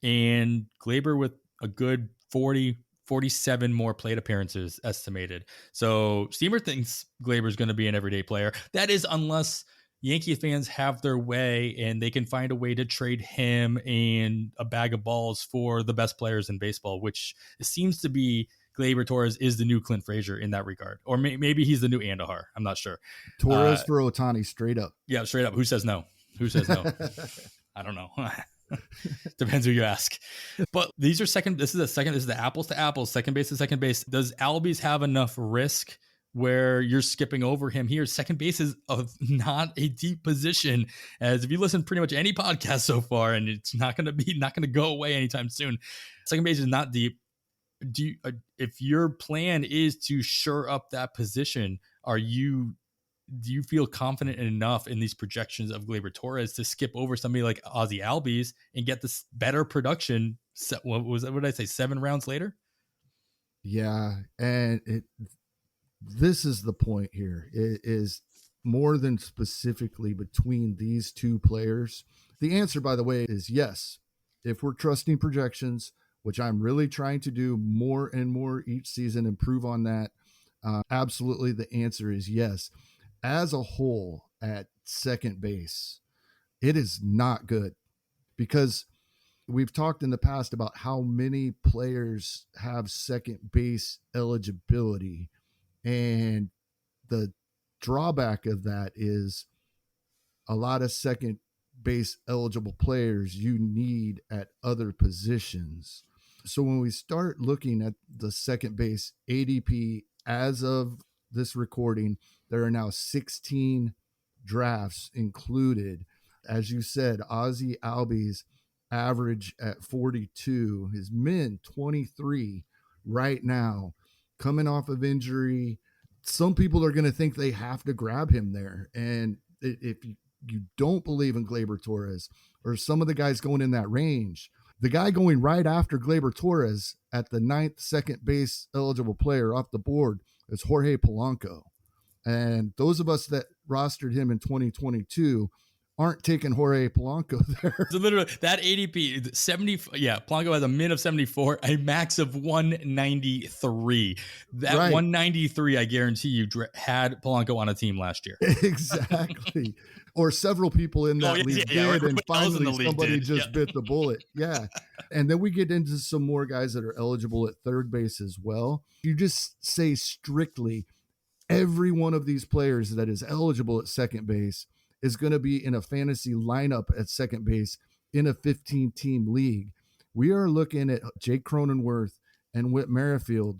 And Gleyber with a good 47 more plate appearances estimated. So Steamer thinks Gleyber is going to be an everyday player. That is unless Yankee fans have their way and they can find a way to trade him and a bag of balls for the best players in baseball, which seems to be Gleyber Torres is the new Clint Frazier in that regard. Or maybe he's the new Andahar. I'm not sure. Torres for Ohtani, straight up. Yeah, straight up. Who says no? I don't know. Depends who you ask. But these are this is the apples to apples, second base to second base. Does Albies have enough risk where you're skipping over him here? Second base is not a deep position, as if you listen to pretty much any podcast so far, and it's not going to go away anytime soon. Second base is not deep. If your plan is to shore up that position, do you feel confident enough in these projections of Gleyber Torres to skip over somebody like Ozzie Albies and get this better production? What did I say? 7 rounds later? Yeah. And this is the point here. It is more than specifically between these two players. The answer, by the way, is yes. If we're trusting projections, which I'm really trying to do more and more each season, improve on that. Absolutely. The answer is yes. As a whole at second base, it is not good, because we've talked in the past about how many players have second base eligibility. And the drawback of that is a lot of second base eligible players you need at other positions. So when we start looking at the second base ADP as of this recording, there are now 16 drafts included. As you said, Ozzie Albies average at 42, his min 23 right now, coming off of injury. Some people are going to think they have to grab him there. And if you don't believe in Gleyber Torres or some of the guys going in that range, the guy going right after Gleyber Torres at the 9th second base eligible player off the board is Jorge Polanco. And those of us that rostered him in 2022 aren't taking Jorge Polanco there. So literally that ADP 70. Yeah. Polanco has a min of 74, a max of 193. That Right. 193, I guarantee you had Polanco on a team last year. Exactly. Or several people in that league did. And finally somebody just bit the bullet. Yeah. And then we get into some more guys that are eligible at third base as well. You just say strictly every one of these players that is eligible at second base is going to be in a fantasy lineup at second base in a 15-team league. We are looking at Jake Cronenworth and Whit Merrifield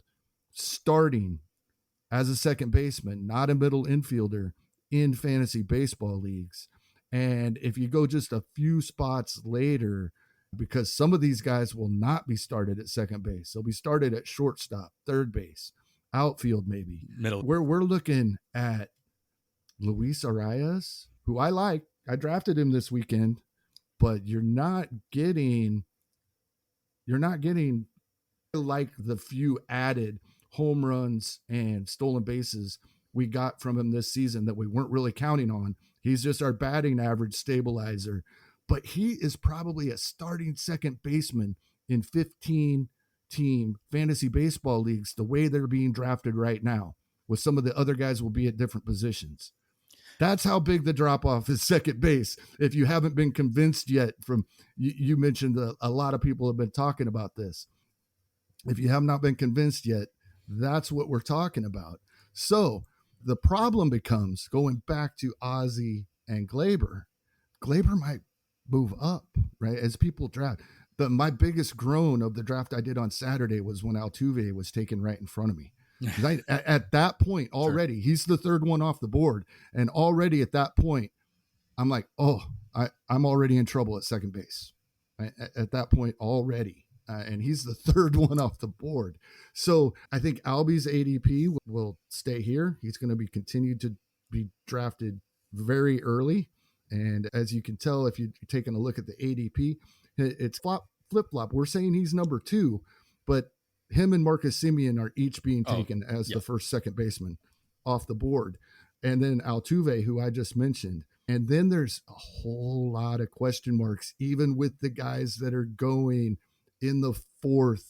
starting as a second baseman, not a middle infielder, in fantasy baseball leagues. And if you go just a few spots later, because some of these guys will not be started at second base, they'll be started at shortstop, third base, outfield, maybe Middle. We're looking at Luis Arias, who I like. I drafted him this weekend, but you're not getting like the few added home runs and stolen bases we got from him this season that we weren't really counting on. He's just our batting average stabilizer, but he is probably a starting second baseman in 15-team fantasy baseball leagues the way they're being drafted right now, with some of the other guys will be at different positions. That's how big the drop-off is second base. If you haven't been convinced yet from, you mentioned a lot of people have been talking about this. If you have not been convinced yet, that's what we're talking about. So the problem becomes, going back to Ozzie and Gleyber might move up, right, as people draft. But my biggest groan of the draft I did on Saturday was when Altuve was taken right in front of me. At that point already, he's the third one off the board. And already at that point, I'm like, I'm already in trouble at second base at that point already. And he's the third one off the board. So I think Albies ADP will stay here. He's going to be continued to be drafted very early. And as you can tell, if you're taking a look at the ADP, it's flip-flop. We're saying he's number 2, but him and Marcus Semien are each being taken as the first second baseman off the board. And then Altuve, who I just mentioned. And then there's a whole lot of question marks, even with the guys that are going in the 4th,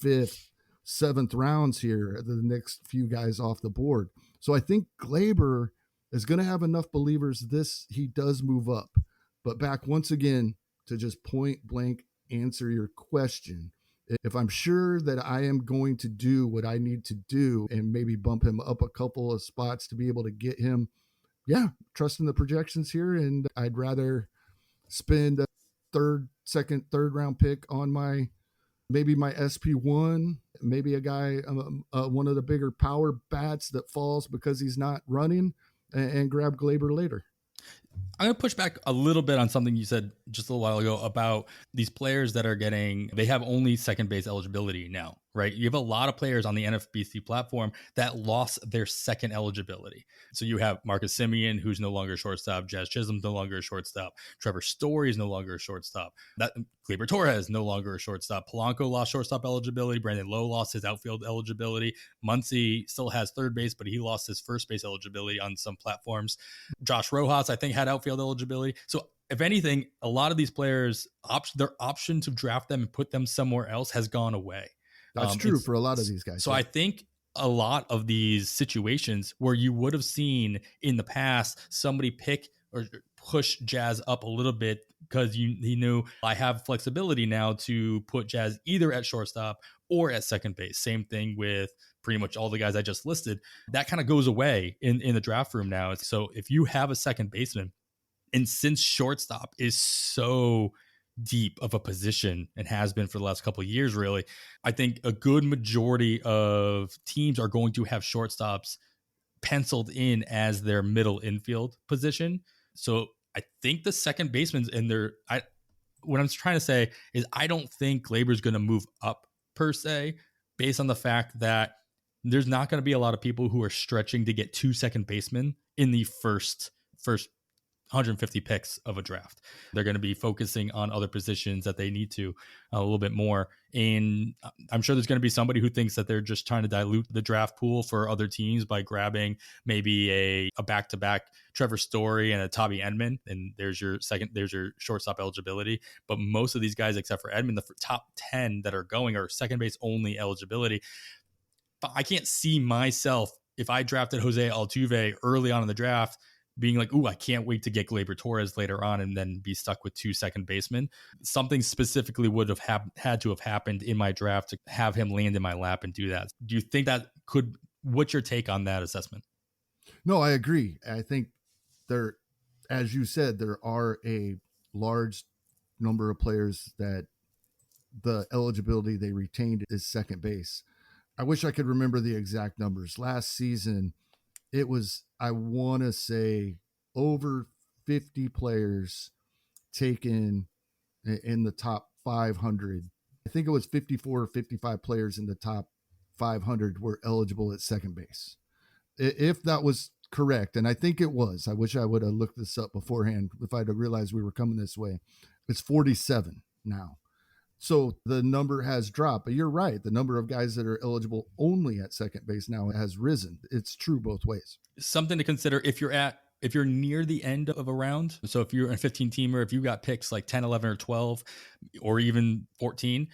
5th, 7th rounds here, the next few guys off the board. So I think Gleyber is going to have enough believers he does move up. But back once again to just point blank answer your question. If I'm sure that I am going to do what I need to do and maybe bump him up a couple of spots to be able to get him, trusting the projections here. And I'd rather spend a third round pick on maybe my SP1, maybe a guy, one of the bigger power bats that falls because he's not running, and grab Gleyber later. I'm going to push back a little bit on something you said just a little while ago about these players that are they have only second base eligibility now, right? You have a lot of players on the NFBC platform that lost their second eligibility. So you have Marcus Semien, who's no longer a shortstop. Jazz Chisholm's no longer a shortstop. Trevor Story is no longer a shortstop. Gleyber Torres no longer a shortstop. Polanco lost shortstop eligibility. Brandon Lowe lost his outfield eligibility. Muncy still has third base, but he lost his first base eligibility on some platforms. Josh Rojas, I think, had outfield eligibility. So if anything, a lot of these players, their option to draft them and put them somewhere else has gone away. That's true for a lot of these guys. So I think a lot of these situations where you would have seen in the past somebody pick or push Jazz up a little bit because he knew I have flexibility now to put Jazz either at shortstop or at second base. Same thing with pretty much all the guys I just listed. That kind of goes away in the draft room now. So if you have a second baseman, and since shortstop is so deep of a position and has been for the last couple of years, really, I think a good majority of teams are going to have shortstops penciled in as their middle infield position. So I think the second baseman's in there. What I'm trying to say is I don't think Gleyber's going to move up per se, based on the fact that there's not going to be a lot of people who are stretching to get 2 second basemen in the first 150 picks of a draft. They're going to be focusing on other positions that they need to a little bit more. And I'm sure there's going to be somebody who thinks that they're just trying to dilute the draft pool for other teams by grabbing maybe a back-to-back Trevor Story and a Tommy Edman. And there's your shortstop eligibility. But most of these guys, except for Edman, the top 10 that are going are second base only eligibility. But I can't see myself, if I drafted Jose Altuve early on in the draft, being like, ooh, I can't wait to get Gleyber Torres later on and then be stuck with 2 second basemen. Something specifically would have had to have happened in my draft to have him land in my lap and do that. Do you think that could, what's your take on that assessment? No, I agree. I think there, as you said, there are a large number of players that the eligibility they retained is second base. I wish I could remember the exact numbers. Last season, it was, I want to say, over 50 players taken in the top 500. I think it was 54 or 55 players in the top 500 were eligible at second base. If that was correct, and I think it was. I wish I would have looked this up beforehand if I'd have realized we were coming this way. It's 47 now. So the number has dropped, but you're right. The number of guys that are eligible only at second base now has risen. It's true both ways. Something to consider if you're near the end of a round. So if you're a 15 teamer, if you got picks like 10, 11, or 12, or even 14,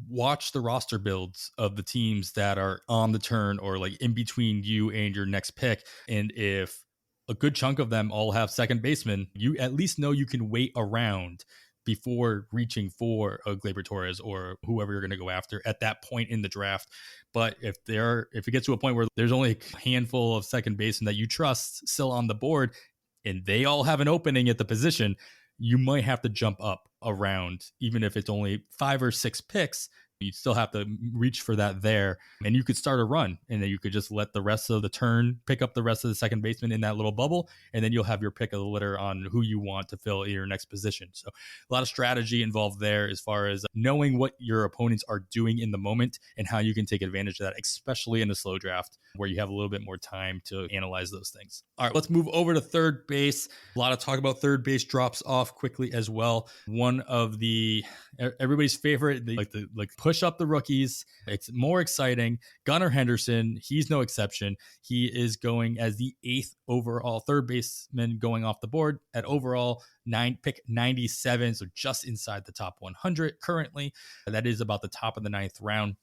watch the roster builds of the teams that are on the turn or like in between you and your next pick. And if a good chunk of them all have second basemen, you at least know you can wait around before reaching for a Gleyber Torres or whoever you're going to go after at that point in the draft. But if it gets to a point where there's only a handful of second basemen that you trust still on the board and they all have an opening at the position, you might have to jump up around, even if it's only 5 or 6 picks. You still have to reach for that there, and you could start a run, and then you could just let the rest of the turn pick up the rest of the second baseman in that little bubble, and then you'll have your pick of the litter on who you want to fill your next position. So a lot of strategy involved there as far as knowing what your opponents are doing in the moment and how you can take advantage of that, especially in a slow draft where you have a little bit more time to analyze those things. All right, let's move over to third base. A lot of talk about third base drops off quickly as well. One of the everybody's favorite, like push up the rookies. It's more exciting. Gunnar Henderson, he's no exception. He is going as the 8th overall third baseman going off the board at overall pick 97, so just inside the top 100 currently. That is about the top of the 9th round.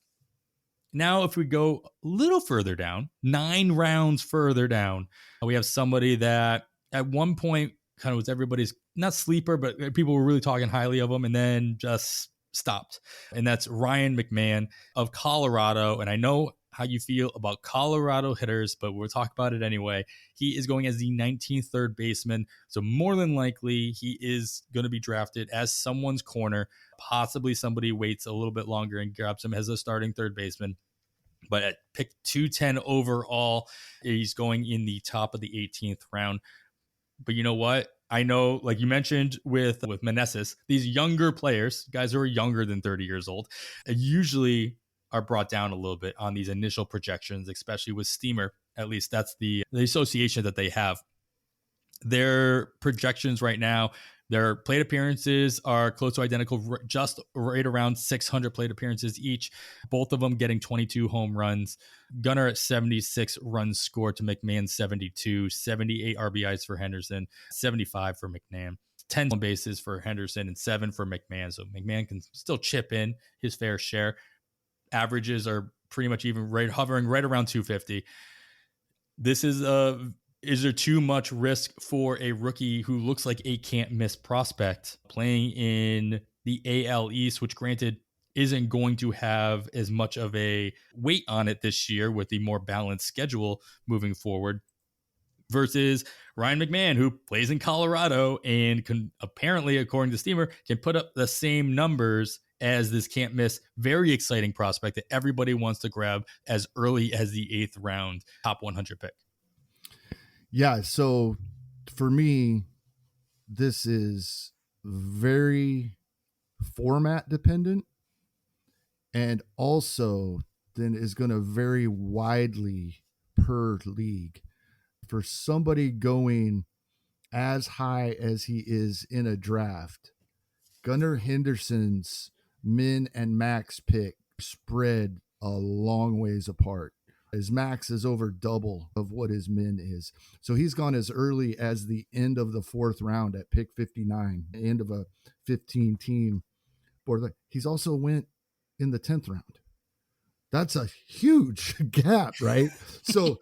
Now, if we go a little further down, 9 rounds further down, we have somebody that at one point kind of was everybody's, not sleeper, but people were really talking highly of him and then just stopped. And that's Ryan McMahon of Colorado. And I know how you feel about Colorado hitters, but we'll talk about it anyway. He is going as the 19th third baseman. So more than likely, he is going to be drafted as someone's corner. Possibly somebody waits a little bit longer and grabs him as a starting third baseman. But at pick 210 overall, he's going in the top of the 18th round. But you know what? I know, like you mentioned with Mesesa, these younger players, guys who are younger than 30 years old, usually are brought down a little bit on these initial projections, especially with Steamer. At least that's the association that they have. Their projections right now, their plate appearances are close to identical, just right around 600 plate appearances each. Both of them getting 22 home runs. Gunnar at 76 runs scored to McMahon 72, 78 RBIs for Henderson, 75 for McMahon, 10 bases for Henderson, and 7 for McMahon. So McMahon can still chip in his fair share. Averages are pretty much even hovering right around 250. This is there too much risk for a rookie who looks like a can't miss prospect playing in the AL East, which granted isn't going to have as much of a weight on it this year with the more balanced schedule moving forward, versus Ryan McMahon, who plays in Colorado and can apparently, according to Steamer, can put up the same numbers as this can't miss, very exciting prospect that everybody wants to grab as early as the 8th round top 100 pick. Yeah, so for me, this is very format dependent and also then is going to vary widely per league. For somebody going as high as he is in a draft, Gunnar Henderson's min and max pick spread a long ways apart. His max is over double of what his min is. So he's gone as early as the end of the 4th round at pick 59, end of a 15 team board. He's also went in the 10th round. That's a huge gap, right? So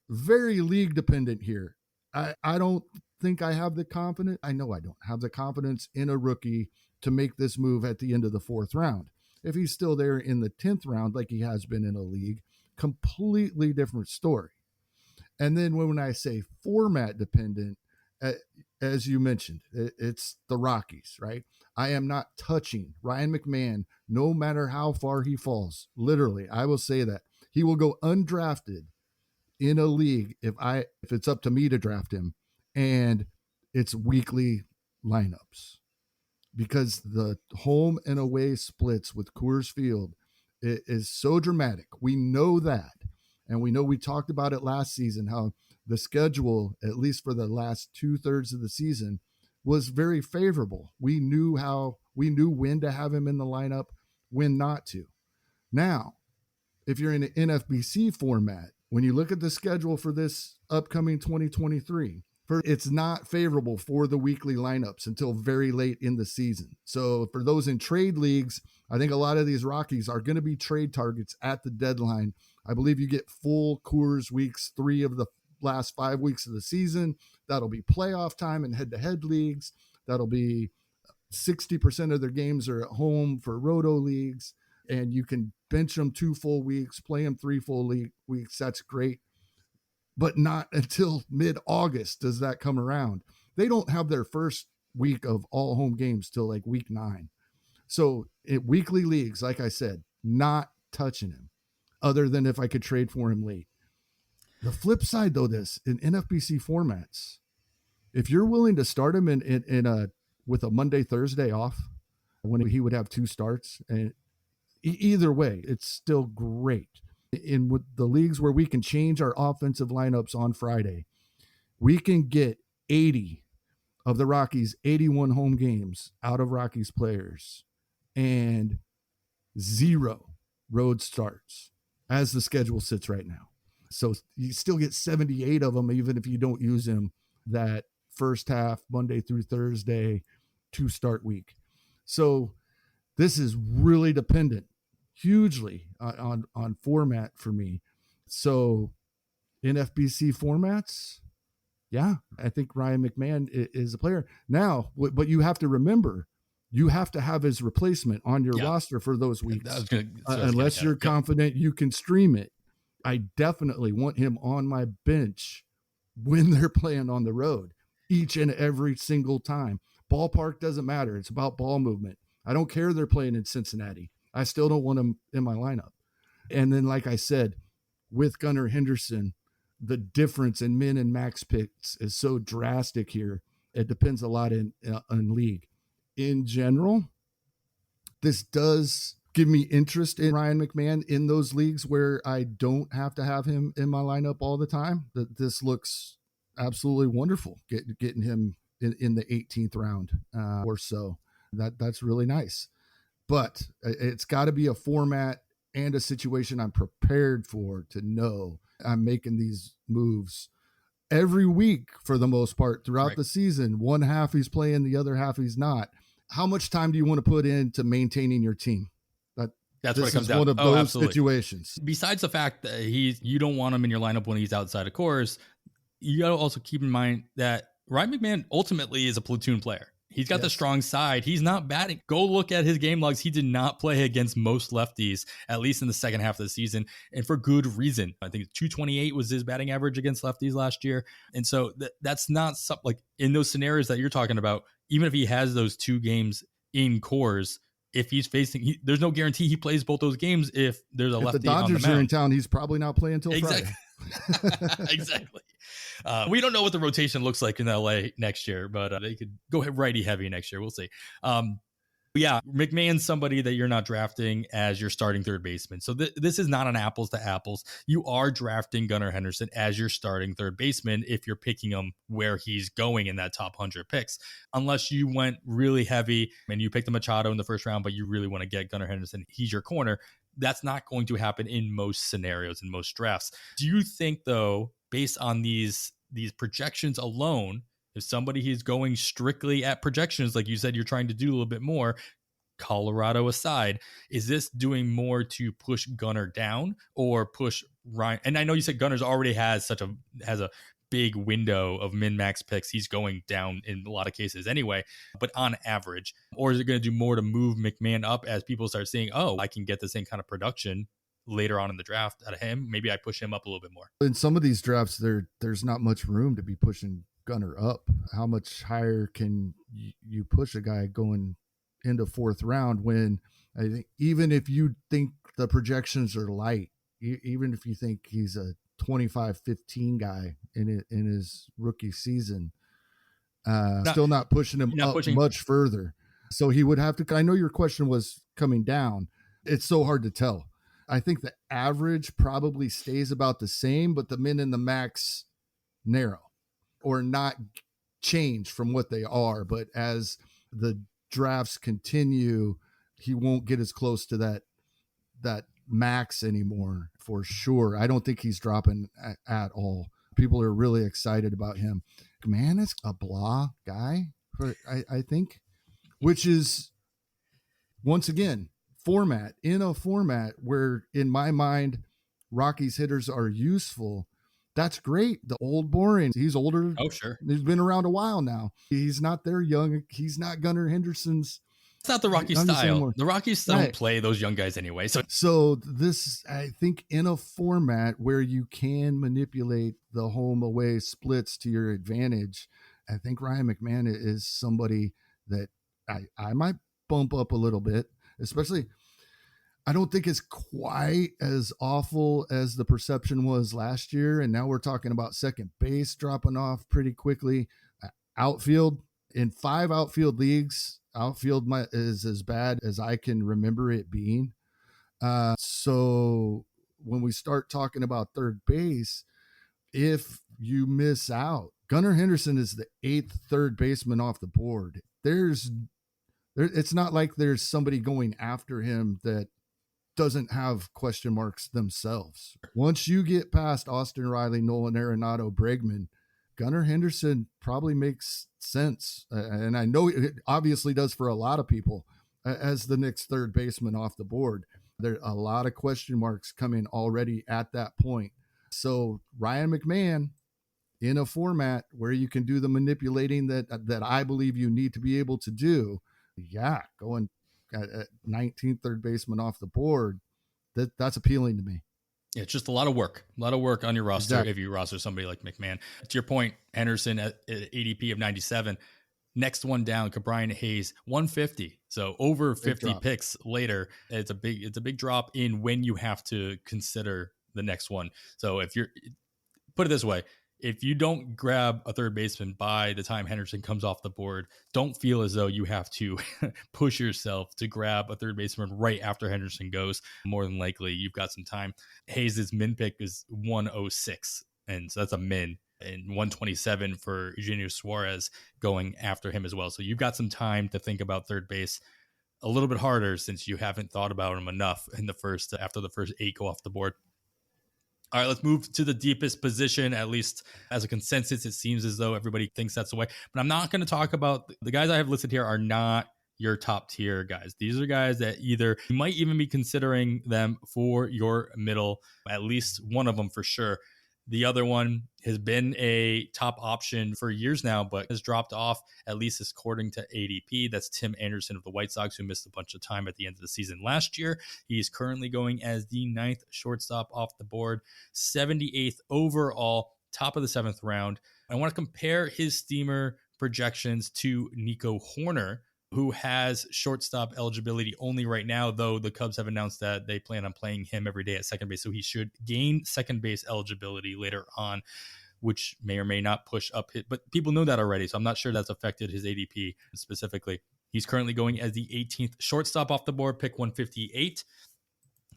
very league dependent here. I don't think I have the confidence. I know I don't have the confidence in a rookie to make this move at the end of the 4th round. If he's still there in the 10th round, like he has been in a league, completely different story. And then when I say format dependent, as you mentioned, it's the Rockies, right? I am not touching Ryan McMahon, no matter how far he falls. Literally, I will say that he will go undrafted in a league if it's up to me to draft him, and it's weekly lineups, because the home and away splits with Coors Field is so dramatic. We know that. And we know we talked about it last season, how the schedule, at least for the last 2/3 of the season, was very favorable. We knew when to have him in the lineup, when not to. Now, if you're in an NFBC format, when you look at the schedule for this upcoming 2023, it's not favorable for the weekly lineups until very late in the season. So for those in trade leagues, I think a lot of these Rockies are going to be trade targets at the deadline. I believe you get full Coors weeks 3 of the last 5 weeks of the season. That'll be playoff time in head-to-head leagues. That'll be 60% of their games are at home for roto leagues, and you can bench them 2 full weeks, play them 3 full weeks. That's great. But not until mid-August does that come around. They don't have their first week of all home games till like week 9. So in weekly leagues, like I said, not touching him other than if I could trade for him late. The flip side, though, this in NFBC formats, if you're willing to start him with a Monday, Thursday off, when he would have 2 starts, and either way, it's still great. In with the leagues where we can change our offensive lineups on Friday, we can get 80 of the Rockies' 81 home games out of Rockies players and 0 road starts as the schedule sits right now. So you still get 78 of them, even if you don't use them that first half, Monday through Thursday, 2 start week. So this is really dependent hugely on format for me. So in FBC formats, yeah, I think Ryan McMahon is a player. Now, but you have to remember, you have to have his replacement on your roster for those weeks. Unless you're confident you can stream it. I definitely want him on my bench when they're playing on the road, each and every single time. Ballpark doesn't matter. It's about ball movement. I don't care they're playing in Cincinnati. I still don't want him in my lineup. And then, like I said, with Gunnar Henderson, the difference in min and max picks is so drastic here. It depends a lot in league. In general, this does give me interest in Ryan McMahon in those leagues where I don't have to have him in my lineup all the time. This looks absolutely wonderful, getting him in the 18th round or so. That's really nice. But it's got to be a format and a situation I'm prepared for, to know I'm making these moves every week for the most part throughout the season. One half he's playing, the other half he's not. How much time do you want to put into maintaining your team? That's what it comes down. One of those situations. Besides the fact that you don't want him in your lineup when he's outside of Coors, you got to also keep in mind that Ryan McMahon ultimately is a platoon player. He's got the strong side. He's not batting. Go look at his game logs. He did not play against most lefties, at least in the second half of the season, and for good reason. I think 228 was his batting average against lefties last year. And so that's not something like in those scenarios that you're talking about. Even if he has those 2 games in Coors, if he's facing, there's no guarantee he plays both those games. If there's a lefty the Dodgers on the mound are in town, he's probably not playing until Friday. Exactly. We don't know what the rotation looks like in LA next year, but they could go righty heavy next year. We'll see. Yeah, McMahon's somebody that you're not drafting as your starting third baseman. So this is not an apples to apples. You are drafting Gunnar Henderson as your starting third baseman if you're picking him where he's going in that top 100 picks. Unless you went really heavy and you picked a Machado in the first round, but you really want to get Gunnar Henderson, he's your corner. That's not going to happen in most scenarios, in most drafts. Do you think, though, based on these projections alone, if somebody is going strictly at projections, like you said, you're trying to do a little bit more, Colorado aside, is this doing more to push Gunnar down or push Ryan? And I know you said Gunner's already has a big window of min-max picks. He's going down in a lot of cases anyway, but on average, or is it going to do more to move McMahon up as people start seeing, oh, I can get the same kind of production later on in the draft out of him? Maybe I push him up a little bit more. In some of these drafts, there's not much room to be pushing Gunnar up. How much higher can you push a guy going into fourth round when I think even if you think the projections are light, even if you think he's a 25-15 guy in his rookie season, still not pushing him up much further. So he would have to, I know your question was coming down. It's so hard to tell. I think the average probably stays about the same, but the min and the max narrow or not change from what they are. But as the drafts continue, he won't get as close to that max anymore for sure. I don't think he's dropping at all. People are really excited about him. Man, it's a blah guy, I think, which is, once again, in a format where, in my mind, Rockies hitters are useful. That's great. The old boring. He's older. Oh, sure. He's been around a while now. He's not there young. He's not Gunnar Henderson's. It's not the Rockies style. The Rockies don't play those young guys anyway. So this, I think, in a format where you can manipulate the home away splits to your advantage, I think Ryan McMahon is somebody that I might bump up a little bit, especially. I don't think it's quite as awful as the perception was last year. And now we're talking about second base dropping off pretty quickly. Outfield, in 5 outfield leagues, outfield is as bad as I can remember it being. So when we start talking about third base, if you miss out, Gunnar Henderson is the 8th third baseman off the board. It's not like there's somebody going after him that doesn't have question marks themselves. Once you get past Austin Riley, Nolan Arenado, Bregman, Gunnar Henderson probably makes sense. And I know it obviously does for a lot of people as the next third baseman off the board. There are a lot of question marks coming already at that point. So Ryan McMahon, in a format where you can do the manipulating that I believe you need to be able to do, going at 19th third baseman off the board, that's appealing to me. Yeah, it's just a lot of work on your roster. Exactly. If you roster somebody like McMahon. To your point, Henderson at ADP of 97. Next one down, Ke'Bryan Hayes, 150. So over 50 picks later. It's a big drop in when you have to consider the next one. So if you're, put it this way, if you don't grab a third baseman by the time Henderson comes off the board, don't feel as though you have to push yourself to grab a third baseman right after Henderson goes. More than likely, you've got some time. Hayes' min pick is 106, and so that's a min, and 127 for Eugenio Suarez going after him as well. So you've got some time to think about third base a little bit harder since you haven't thought about him enough in after the first 8 go off the board. All right, let's move to the deepest position, at least as a consensus. It seems as though everybody thinks that's the way. But I'm not going to talk about the guys I have listed here are not your top tier guys. These are guys that either you might even be considering them for your middle, at least one of them for sure. The other one has been a top option for years now, but has dropped off, at least according to ADP. That's Tim Anderson of the White Sox, who missed a bunch of time at the end of the season last year. He's currently going as the 9th shortstop off the board, 78th overall, top of the 7th round. I want to compare his steamer projections to Nico Hoerner, who has shortstop eligibility only right now, though the Cubs have announced that they plan on playing him every day at second base. So he should gain second base eligibility later on, which may or may not push up hit. But people know that already, so I'm not sure that's affected his ADP specifically. He's currently going as the 18th shortstop off the board, pick 158,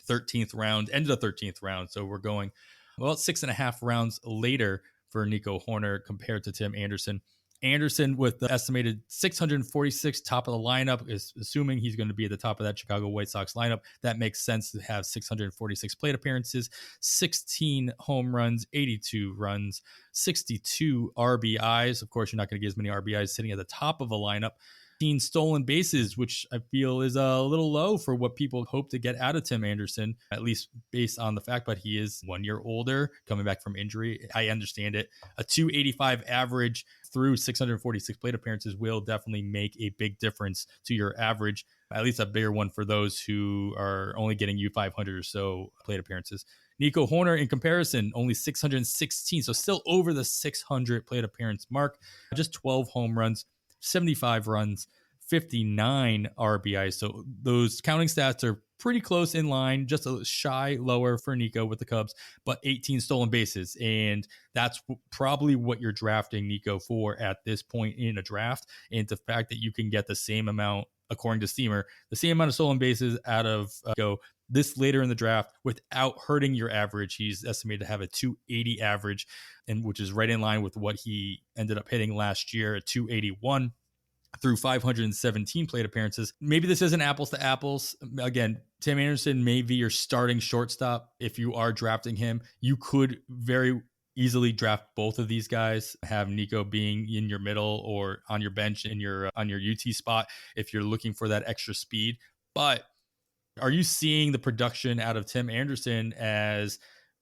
13th round, end of the 13th round. So we're going about 6.5 rounds later for Nico Hoerner compared to Tim Anderson. Anderson with the estimated 646 top of the lineup is assuming he's going to be at the top of that Chicago White Sox lineup. That makes sense to have 646 plate appearances, 16 home runs, 82 runs, 62 RBIs. Of course, you're not going to get as many RBIs sitting at the top of a lineup. 15 stolen bases, which I feel is a little low for what people hope to get out of Tim Anderson, at least based on the fact that he is 1 year older, coming back from injury. I understand it. A 285 average through 646 plate appearances will definitely make a big difference to your average, at least a bigger one for those who are only getting you 500 or so plate appearances. Nico Hoerner, in comparison, only 616, so still over the 600 plate appearance mark, just 12 home runs, 75 runs, 59 RBIs. So those counting stats are pretty close in line, just a shy lower for Nico with the Cubs, but 18 stolen bases. And that's probably what you're drafting Nico for at this point in a draft. And the fact that you can get the same amount, according to Steamer, the same amount of stolen bases out of Nico this later in the draft without hurting your average. He's estimated to have a 280 average, and which is right in line with what he ended up hitting last year at 281 through 517 plate appearances. Maybe this isn't apples to apples. Again, Tim Anderson may be your starting shortstop. If you are drafting him, you could very easily draft both of these guys, have Nico being in your middle or on your bench in your on your UT spot if you're looking for that extra speed. But are you seeing the production out of Tim Anderson as,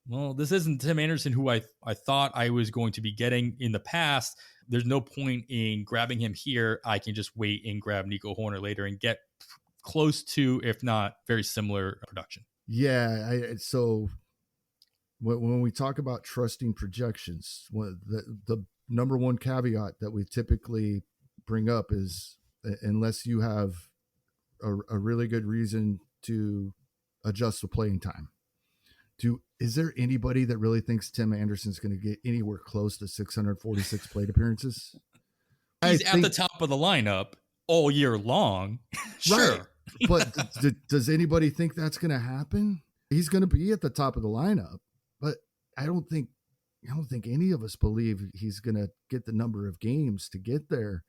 well, this isn't Tim Anderson who I thought I was going to be getting in the past. There's no point in grabbing him here. I can just wait and grab Nico Hoerner later and get close to, if not very similar production. Yeah. So when we talk about trusting projections, the number one caveat that we typically bring up is unless you have a really good reason to adjust the playing time. Is there anybody that really thinks Tim Anderson's going to get anywhere close to 646 plate appearances? He's at the top of the lineup all year long. Sure. Right. But does anybody think that's going to happen? He's going to be at the top of the lineup, but I don't think any of us believe he's going to get the number of games to get there.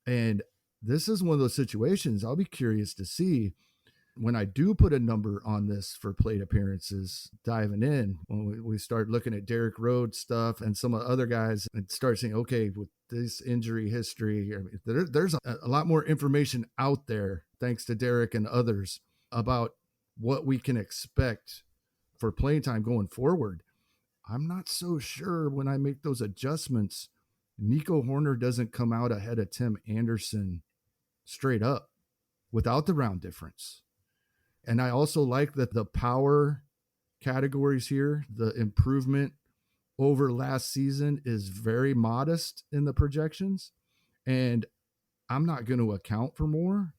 And this is one of those situations I'll be curious to see when I do put a number on this for plate appearances, diving in, when we start looking at Derek Rhodes stuff and some of the other guys and start saying, okay, with this injury history, I mean, there's a lot more information out there, thanks to Derek and others, about what we can expect for playing time going forward. I'm not so sure when I make those adjustments, Nico Hoerner doesn't come out ahead of Tim Anderson straight up without the round difference. And I also like that the power categories here, the improvement over last season is very modest in the projections. And I'm not going to account for more,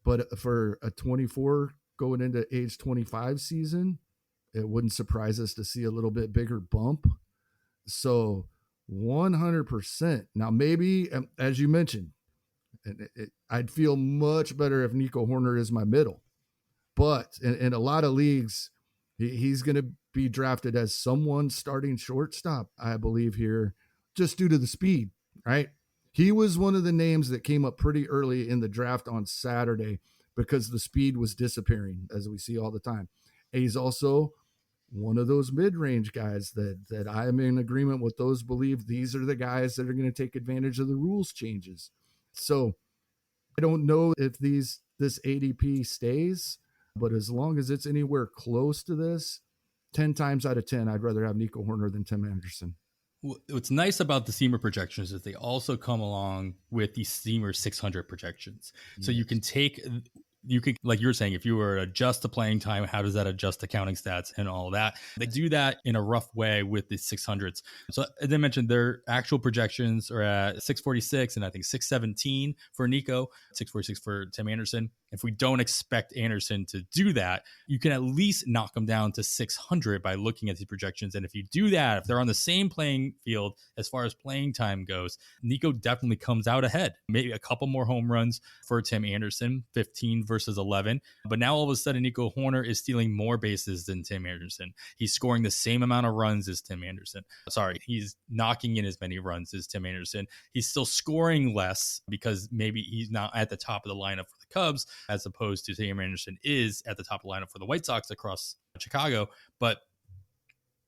but for a 24 going into age 25 season, it wouldn't surprise us to see a little bit bigger bump. So 100%. Now, maybe, as you mentioned, I'd feel much better if Nico Hoerner is my middle. But in a lot of leagues, he's going to be drafted as someone starting shortstop, I believe, here, just due to the speed, right? He was one of the names that came up pretty early in the draft on Saturday because the speed was disappearing, as we see all the time. And he's also one of those mid-range guys that I am in agreement with those believe these are the guys that are going to take advantage of the rules changes. So I don't know if this ADP stays, but as long as it's anywhere close to this, 10 times out of 10, I'd rather have Nico Hoerner than Tim Anderson. What's nice about the Steamer projections is they also come along with the Steamer 600 projections. Yes. So you can, like you were saying, if you were to adjust the playing time, how does that adjust the counting stats and all that? They do that in a rough way with the 600s. So as I mentioned, their actual projections are at 646 and I think 617 for Nico, 646 for Tim Anderson. If we don't expect Anderson to do that, you can at least knock him down to 600 by looking at the projections. And if you do that, if they're on the same playing field as far as playing time goes, Nico definitely comes out ahead. Maybe a couple more home runs for Tim Anderson, 15 versus 11. But now all of a sudden, Nico Hoerner is stealing more bases than Tim Anderson. He's scoring the same amount of runs as Tim Anderson. Sorry, he's knocking in as many runs as Tim Anderson. He's still scoring less because maybe he's not at the top of the lineup for the Cubs, as opposed to Tim Anderson is at the top of the lineup for the White Sox across Chicago. But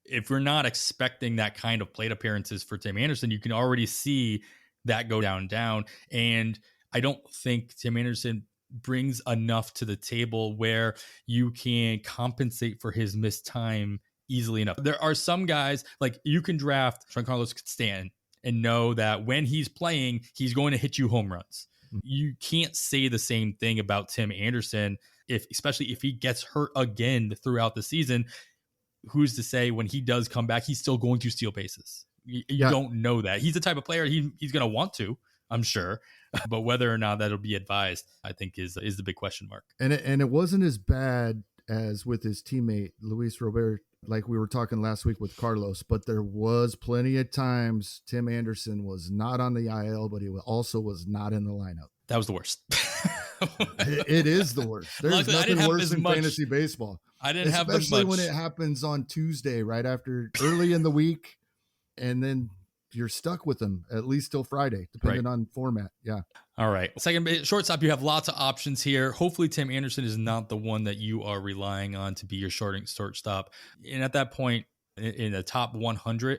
if we're not expecting that kind of plate appearances for Tim Anderson, you can already see that go down. And I don't think Tim Anderson brings enough to the table where you can compensate for his missed time easily enough. There are some guys, like you can draft Giancarlo Stanton and know that when he's playing, he's going to hit you home runs. You can't say the same thing about Tim Anderson, especially if he gets hurt again throughout the season. Who's to say when he does come back, he's still going to steal bases? You don't know that. He's the type of player he's going to want to, I'm sure. But whether or not that'll be advised, I think is the big question mark. And it wasn't as bad as with his teammate, Luis Robert, like we were talking last week with Carlos, but there was plenty of times Tim Anderson was not on the IL, but he also was not in the lineup. That was the worst. It is the worst. There's Luckily, nothing worse than fantasy baseball. I didn't have as much. Especially when it happens on Tuesday, right after early in the week, and then you're stuck with them at least till Friday, depending on format. Yeah. All right. Second base, shortstop, you have lots of options here. Hopefully Tim Anderson is not the one that you are relying on to be your shortstop. And at that point in the top 100,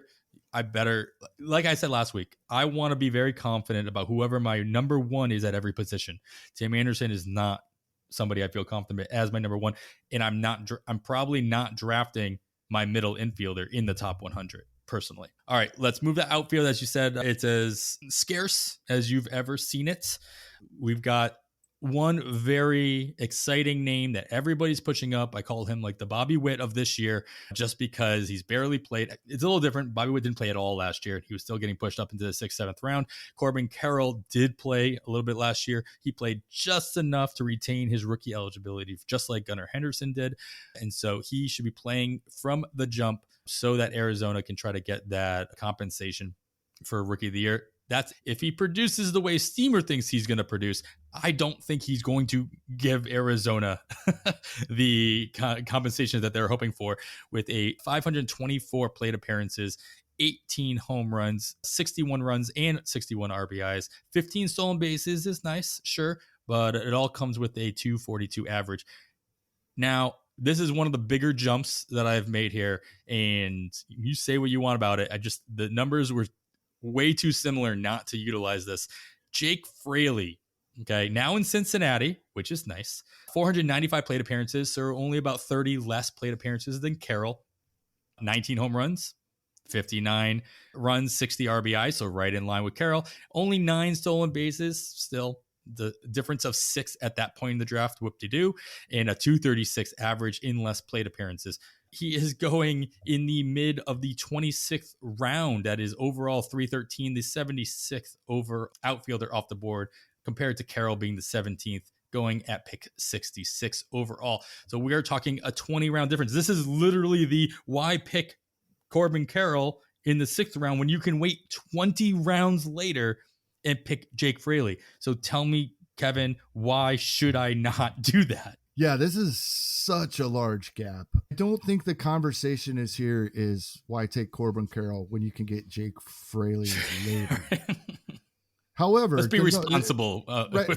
I better, like I said last week, I want to be very confident about whoever my number one is at every position. Tim Anderson is not somebody I feel confident as my number one. And I'm probably not drafting my middle infielder in the top 100. Personally. All right, let's move to outfield. As you said, it's as scarce as you've ever seen it. We've got one very exciting name that everybody's pushing up. I call him like the Bobby Witt of this year, just because he's barely played. It's a little different. Bobby Witt didn't play at all last year. He was still getting pushed up into the 6th, 7th round. Corbin Carrol did play a little bit last year. He played just enough to retain his rookie eligibility, just like Gunnar Henderson did. And so he should be playing from the jump so that Arizona can try to get that compensation for Rookie of the Year. That's if he produces the way Steamer thinks he's going to produce. I don't think he's going to give Arizona the compensation that they're hoping for, with a 524 plate appearances, 18 home runs, 61 runs, and 61 RBIs. 15 stolen bases is nice, sure, but it all comes with a 242 average. Now, this is one of the bigger jumps that I've made here, and you say what you want about it. The numbers were way too similar not to utilize this. Jake Fraley, okay, now in Cincinnati, which is nice. 495 plate appearances, so only about 30 less plate appearances than Carrol. 19 home runs, 59 runs, 60 RBI, so right in line with Carrol. Only 9 stolen bases, still the difference of 6 at that point in the draft, whoop-de-doo, and a 236 average in less plate appearances. He is going in the mid of the 26th round. That is overall 313, the 76th over outfielder off the board, compared to Carrol being the 17th, going at pick 66 overall. So we are talking a 20-round difference. This is literally the why pick Corbin Carrol in the 6th round when you can wait 20 rounds later and pick Jake Fraley. So tell me, Kevin, why should I not do that? Yeah, this is such a large gap. I don't think the conversation is why take Corbin Carrol when you can get Jake Fraley later. However, let's be responsible. Right,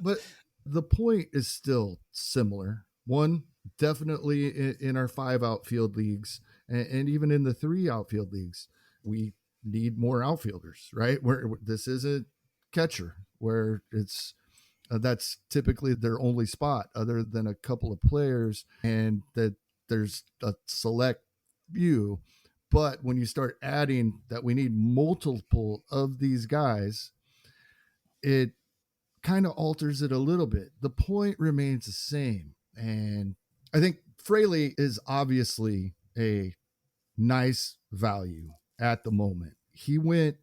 but the point is still similar. One, definitely in our 5 outfield leagues, and even in the 3 outfield leagues, we need more outfielders, right? Where this isn't catcher, where it's that's typically their only spot other than a couple of players, and that there's a select few. But when you start adding that we need multiple of these guys, it kind of alters it a little bit. The point remains the same. And I think Fraley is obviously a nice value at the moment. He went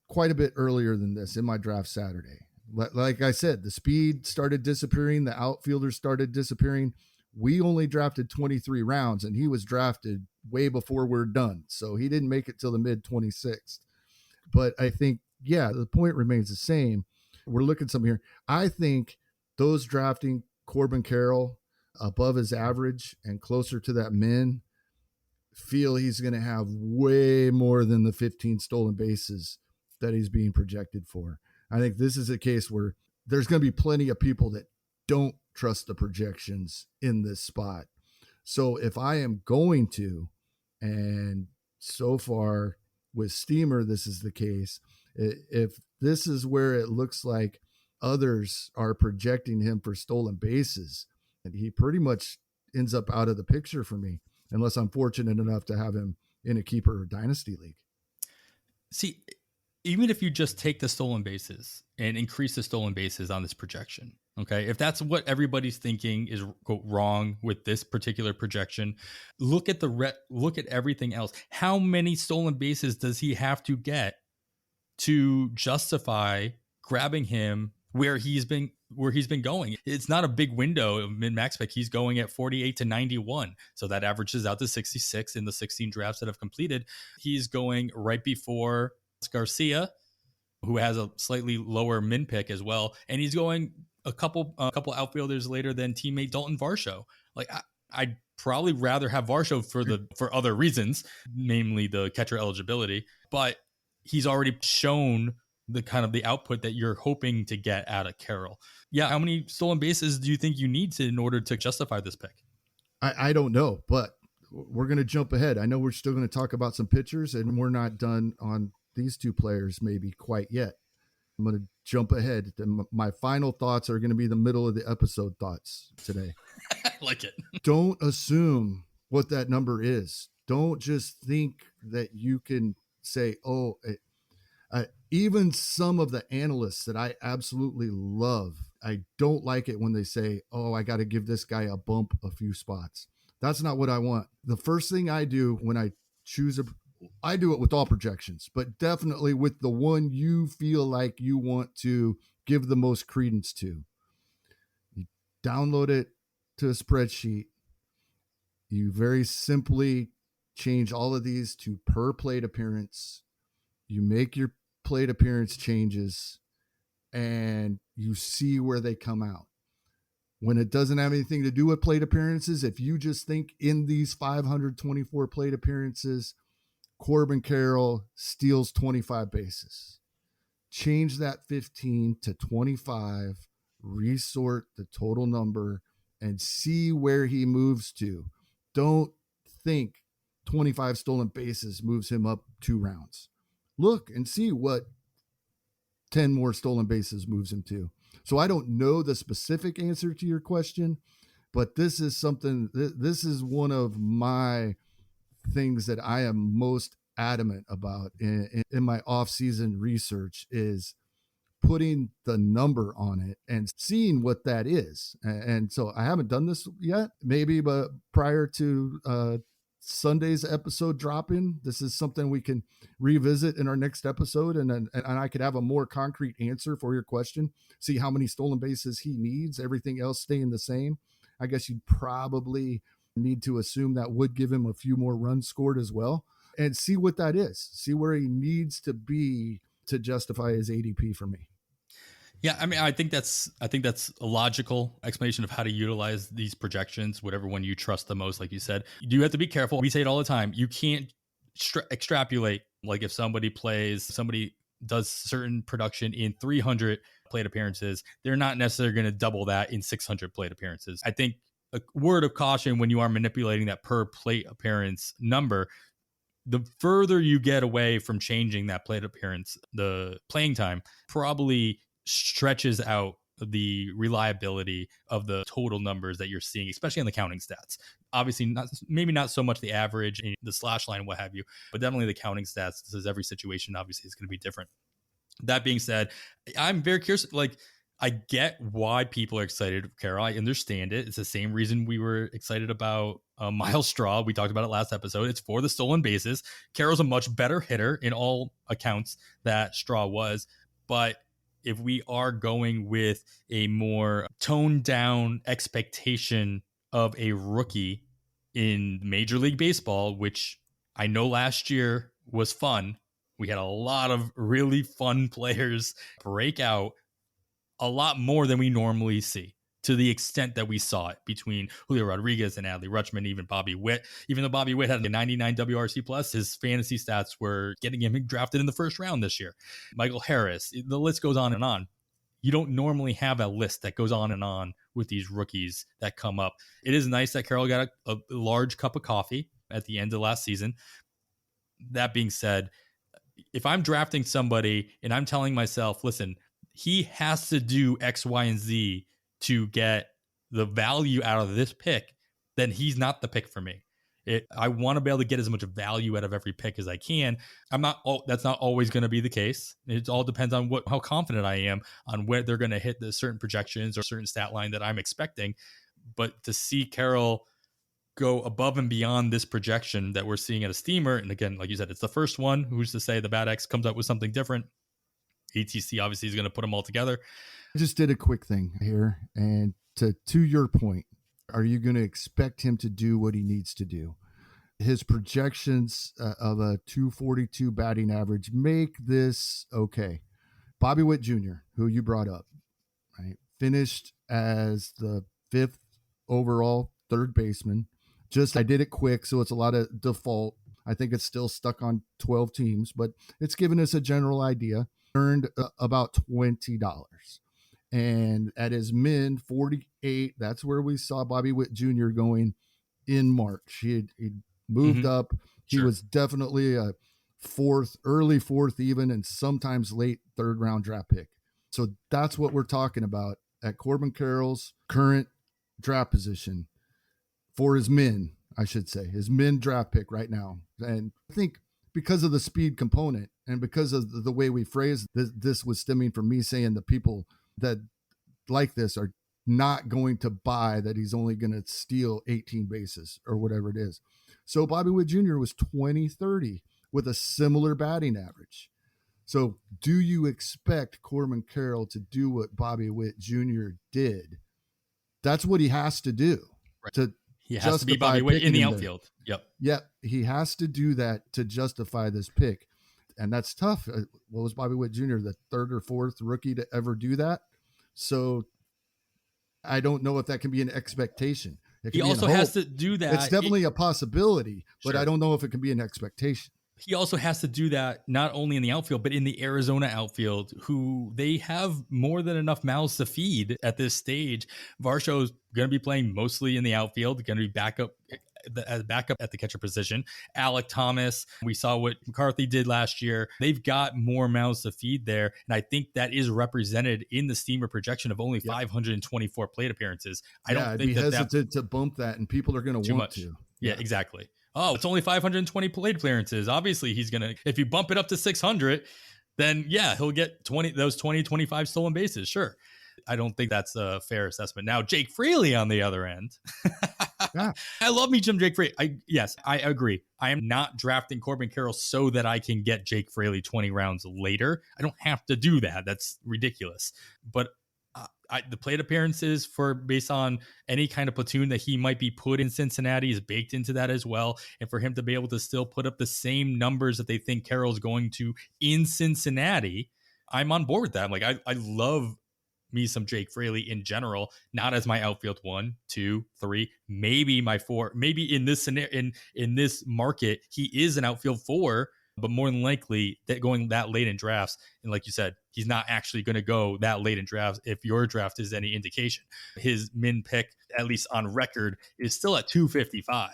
quite a bit earlier than this in my draft Saturday. Like I said, the speed started disappearing. The outfielders started disappearing. We only drafted 23 rounds, and he was drafted way before we're done. So he didn't make it till the mid 26th. But I think, yeah, the point remains the same. We're looking some here. I think those drafting Corbin Carrol above his average and closer to that min feel he's going to have way more than the 15 stolen bases that he's being projected for. I think this is a case where there's going to be plenty of people that don't trust the projections in this spot. So if I am going to, and so far with Steamer, this is the case, if this is where it looks like others are projecting him for stolen bases, and he pretty much ends up out of the picture for me, unless I'm fortunate enough to have him in a keeper or dynasty league. See, even if you just take the stolen bases and increase the stolen bases on this projection, okay, if that's what everybody's thinking is wrong with this particular projection, look at look at everything else. How many stolen bases does he have to get to justify grabbing him where he's been going? It's not a big window of mid-max pick. He's going at 48 to 91. So that averages out to 66 in the 16 drafts that have completed. He's going right before Garcia, who has a slightly lower min pick as well. And he's going a couple outfielders later than teammate Dalton Varsho. Like, I'd probably rather have Varsho for other reasons, namely the catcher eligibility, but he's already shown the kind of the output that you're hoping to get out of Carrol. Yeah. How many stolen bases do you think you need in order to justify this pick? I don't know, but we're going to jump ahead. I know we're still going to talk about some pitchers, and we're not done on these two players maybe quite yet. I'm going to jump ahead. My final thoughts are going to be the middle of the episode thoughts today. I like it. Don't assume what that number is. Don't just think that you can say, even some of the analysts that I absolutely love, I don't like it when they say, I got to give this guy a bump a few spots. That's not what I want. The first thing I do when I choose I do it with all projections, but definitely with the one you feel like you want to give the most credence to. You download it to a spreadsheet. You very simply change all of these to per plate appearance. You make your plate appearance changes and you see where they come out. When it doesn't have anything to do with plate appearances, if you just think in these 524 plate appearances, Corbin Carrol steals 25 bases. Change that 15 to 25, resort the total number, and see where he moves to. Don't think 25 stolen bases moves him up 2 rounds. Look and see what 10 more stolen bases moves him to. So I don't know the specific answer to your question, but this is one of my things that I am most adamant about in my off-season research, is putting the number on it and seeing what that is. And so I haven't done this yet, maybe, but prior to Sunday's episode dropping, this is something we can revisit in our next episode, and I could have a more concrete answer for your question. See how many stolen bases he needs, everything else staying the same. I guess you'd probably need to assume that would give him a few more runs scored as well, and see what that is. See where he needs to be to justify his ADP for me. Yeah, I mean, I think that's a logical explanation of how to utilize these projections, whatever one you trust the most. Like you said, you do have to be careful. We say it all the time. You can't extrapolate. Like if somebody does certain production in 300 plate appearances, they're not necessarily going to double that in 600 plate appearances. I think a word of caution when you are manipulating that per plate appearance number, the further you get away from changing that plate appearance, the playing time probably stretches out the reliability of the total numbers that you're seeing, especially on the counting stats. Obviously, maybe not so much the average and the slash line, what have you, but definitely the counting stats. This is every situation, obviously, is going to be different. That being said, I'm very curious. Like, I get why people are excited for Carrol. I understand it. It's the same reason we were excited about Miles Straw. We talked about it last episode. It's for the stolen bases. Carroll's a much better hitter in all accounts that Straw was, but if we are going with a more toned down expectation of a rookie in Major League Baseball, which I know last year was fun. We had a lot of really fun players break out, a lot more than we normally see, to the extent that we saw it between Julio Rodriguez and Adley Rutschman, even Bobby Witt. Even though Bobby Witt had a 99 WRC plus, his fantasy stats were getting him drafted in the first round this year. Michael Harris, the list goes on and on. You don't normally have a list that goes on and on with these rookies that come up. It is nice that Carrol got a large cup of coffee at the end of last season. That being said, if I'm drafting somebody and I'm telling myself, listen, he has to do X, Y, and Z to get the value out of this pick, then he's not the pick for me. I want to be able to get as much value out of every pick as I can. That's not always going to be the case. It all depends on how confident I am on where they're going to hit the certain projections or certain stat line that I'm expecting. But to see Carrol go above and beyond this projection that we're seeing at a steamer, and again, like you said, it's the first one. Who's to say the Bad X comes up with something different? ATC obviously is going to put them all together. I just did a quick thing here, and to your point, are you going to expect him to do what he needs to do? His projections of a 242 batting average make this okay. Bobby Witt Jr., who you brought up, right, finished as the 5th overall third baseman. I did it quick, so it's a lot of default. I think it's still stuck on 12 teams, but it's given us a general idea. Earned about $20. And at his min 48, that's where we saw Bobby Witt Jr. going in March. He'd moved up. He was definitely a early fourth even, and sometimes late third round draft pick. So that's what we're talking about at Corbin Carroll's current draft position for his min, I should say, his min draft pick right now. And I think because of the speed component and because of the way we phrased this was stemming from me saying the people that like this are not going to buy that he's only going to steal 18 bases or whatever it is. So Bobby Witt Jr. was 20-30 with a similar batting average. So do you expect Corbin Carrol to do what Bobby Witt Jr. did? That's what he has to do. Right. He has to be Bobby Witt in the outfield. Yep. He has to do that to justify this pick. And that's tough. What was Bobby Witt Jr., the 3rd or 4th rookie to ever do that? So I don't know if that can be an expectation. He also has to do that. It's definitely a possibility, but I don't know if it can be an expectation. He also has to do that not only in the outfield, but in the Arizona outfield, who they have more than enough mouths to feed at this stage. Varsho's going to be playing mostly in the outfield, going to be backup at the catcher position. Alec Thomas, we saw what McCarthy did last year. They've got more mouths to feed there. And I think that is represented in the steamer projection of only 524 plate appearances. I don't think I'd be hesitant to bump that, and people are going to want to. Yeah, exactly. Oh, it's only 520 plate appearances. Obviously, he's going to, if you bump it up to 600, then yeah, he'll get 25 stolen bases. Sure. I don't think that's a fair assessment. Now, Jake Fraley on the other end. Yeah. I love me some Jake Fraley. I agree. I am not drafting Corbin Carrol so that I can get Jake Fraley 20 rounds later. I don't have to do that. That's ridiculous. But the plate appearances based on any kind of platoon that he might be put in Cincinnati is baked into that as well. And for him to be able to still put up the same numbers that they think Carroll's going to in Cincinnati, I'm on board with that. I'm like, I love me some Jake Fraley in general, not as my outfield 1, 2, 3, maybe my 4, maybe in this scenario, in this market, he is an outfield 4, but more than likely that going that late in drafts. And like you said, he's not actually going to go that late in drafts. If your draft is any indication, his min pick, at least on record, is still at 255,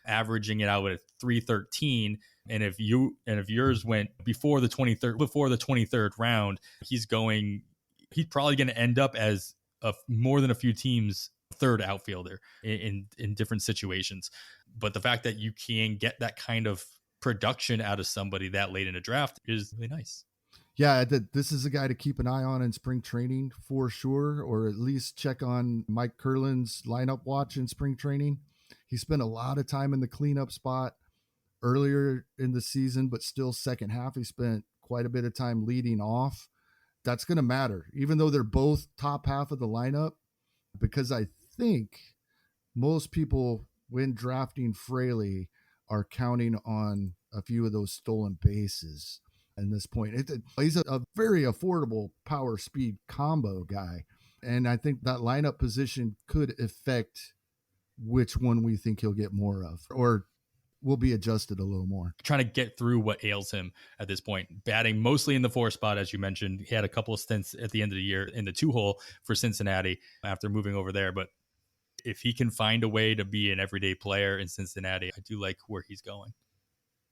averaging it out at 313. And if yours went before the 23rd round, he's probably going to end up as more than a few teams' third outfielder in different situations. But the fact that you can get that kind of production out of somebody that late in a draft is really nice. Yeah, this is a guy to keep an eye on in spring training for sure, or at least check on Mike Curlin's lineup watch in spring training. He spent a lot of time in the cleanup spot earlier in the season, but still second half, he spent quite a bit of time leading off. that's going to matter, even though they're both top half of the lineup, because I think most people, when drafting Fraley, are counting on a few of those stolen bases at this point. He's a very affordable power speed combo guy. And I think that lineup position could affect which one we think he'll get more of, or will be adjusted a little more. Trying to get through what ails him at this point. Batting mostly in the 4 spot, as you mentioned. He had a couple of stints at the end of the year in the 2-hole for Cincinnati after moving over there. But if he can find a way to be an everyday player in Cincinnati, I do like where he's going.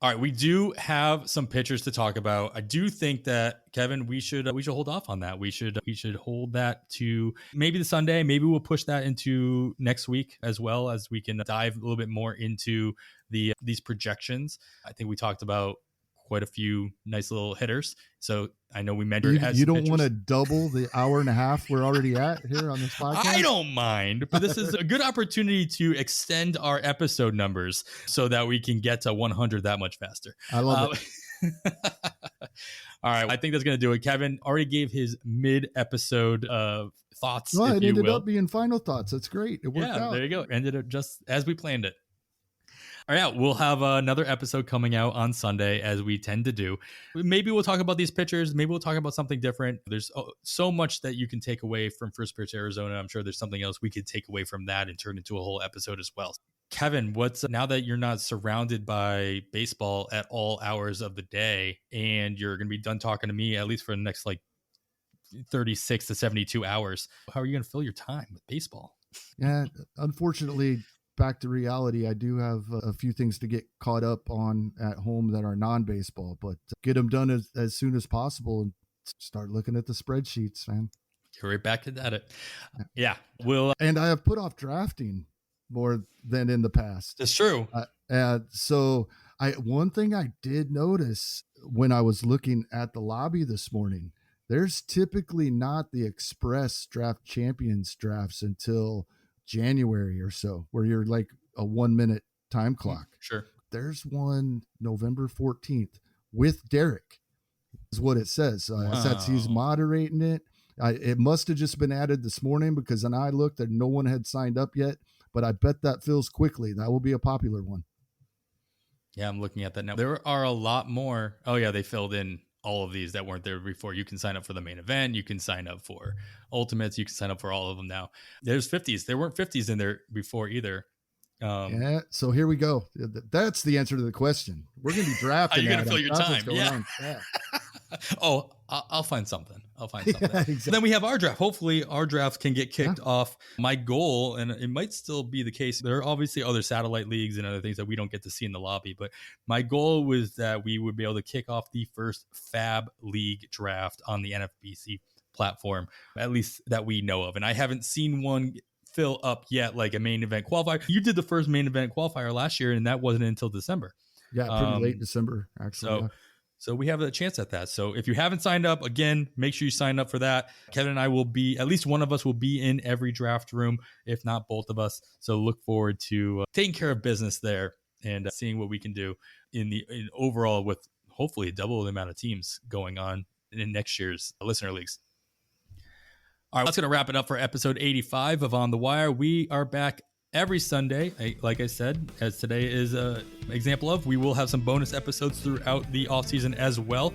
All right, we do have some pitchers to talk about. I do think that, Kevin, we should hold off on that. We should hold that to maybe the Sunday. Maybe we'll push that into next week as well, as we can dive a little bit more into these projections. I think we talked about quite a few nice little hitters. So I know we mentioned you don't want to double the hour and a half we're already at here on this podcast. I don't mind, but this is a good opportunity to extend our episode numbers so that we can get to 100 that much faster. I love it. All right, I think that's going to do it. Kevin already gave his mid-episode thoughts. Well, it ended will. up being final thoughts. That's great. It worked out. There you go. Ended up just as we planned it. All right, we'll have another episode coming out on Sunday, as we tend to do. Maybe we'll talk about these pitchers. Maybe we'll talk about something different. There's so much that you can take away from First Pitch Arizona. I'm sure there's something else we could take away from that and turn into a whole episode as well. Kevin, now that you're not surrounded by baseball at all hours of the day, and you're going to be done talking to me, at least for the next 36 to 72 hours, how are you going to fill your time with baseball? Yeah, unfortunately, back to reality, I do have a few things to get caught up on at home that are non-baseball, but get them done as soon as possible and start looking at the spreadsheets, man. Get right back at it. Yeah, we'll. And I have put off drafting more than in the past. It's true. So one thing I did notice when I was looking at the lobby this morning, there's typically not the Express Draft Champions drafts until January or so, where you're like a 1-minute time clock. Sure. There's one November 14th with Derek, is what it says. It says he's moderating it. It must have just been added this morning, because then I looked and no one had signed up yet, but I bet that fills quickly. That will be a popular one. Yeah, I'm looking at that now. There are a lot more. Oh yeah, they filled in all of these that weren't there before. You can sign up for the main event. You can sign up for Ultimates. You can sign up for all of them now. There's 50s. There weren't 50s in there before either. Yeah. So here we go. That's the answer to the question. We're going to be drafting. You're going to fill your time. Yeah. Oh, I'll find something. Yeah, exactly. Then we have our draft. Hopefully our draft can get kicked off. My goal, and it might still be the case, there are obviously other satellite leagues and other things that we don't get to see in the lobby, but my goal was that we would be able to kick off the first Fab League draft on the NFBC platform, at least that we know of. And I haven't seen one fill up yet, like a main event qualifier. You did the first main event qualifier last year, and that wasn't until December. Yeah, pretty late December, actually. So we have a chance at that. So if you haven't signed up, again, make sure you sign up for that. Kevin and I will be, at least one of us will be in every draft room, if not both of us. So look forward to taking care of business there and seeing what we can do in overall, with hopefully double the amount of teams going on in next year's listener leagues. All right, that's going to wrap it up for episode 85 of On the Wire. We are back every Sunday. Like I said, as today is an example of, we will have some bonus episodes throughout the offseason as well.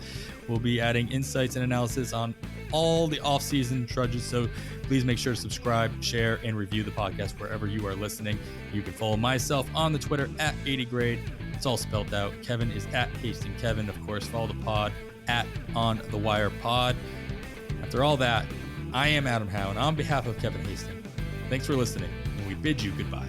We'll be adding insights and analysis on all the offseason trudges. So please make sure to subscribe, share, and review the podcast wherever you are listening. You can follow myself on the Twitter at 80grade. It's all spelled out. Kevin is at Hasting Kevin. Of course, follow the pod at On the Wire Pod. After all that, I am Adam Howe, and on behalf of Kevin Hasting, thanks for listening. We bid you goodbye.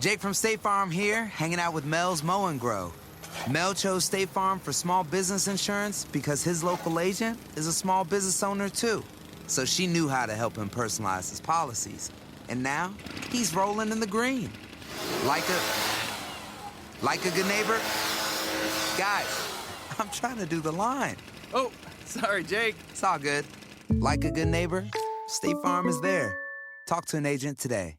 Jake from State Farm here, hanging out with Mel's Mow and Grow. Mel chose State Farm for small business insurance because his local agent is a small business owner too. So she knew how to help him personalize his policies. And now he's rolling in the green. Like a good neighbor. Guys, I'm trying to do the line. Oh, sorry, Jake. It's all good. Like a good neighbor, State Farm is there. Talk to an agent today.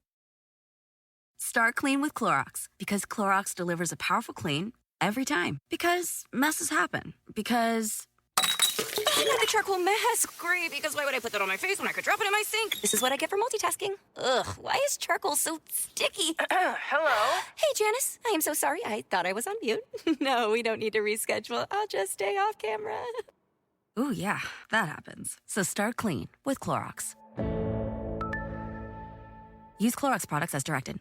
Start clean with Clorox, because Clorox delivers a powerful clean every time. Because messes happen. Because... The charcoal mask. Great, because why would I put that on my face when I could drop it in my sink? This is what I get for multitasking. Ugh, why is charcoal so sticky? Hello? Hey, Janice. I am so sorry. I thought I was on mute. No, we don't need to reschedule. I'll just stay off camera. Ooh, yeah, that happens. So start clean with Clorox. Use Clorox products as directed.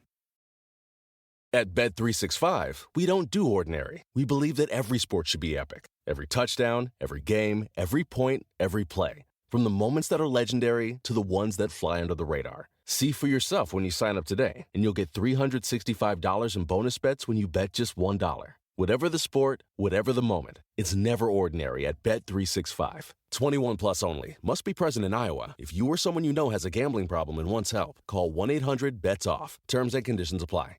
At Bet365, we don't do ordinary. We believe that every sport should be epic. Every touchdown, every game, every point, every play. From the moments that are legendary to the ones that fly under the radar. See for yourself when you sign up today, and you'll get $365 in bonus bets when you bet just $1. Whatever the sport, whatever the moment, it's never ordinary at Bet365. 21 plus only. Must be present in Iowa. If you or someone you know has a gambling problem and wants help, call 1-800-BETS-OFF. Terms and conditions apply.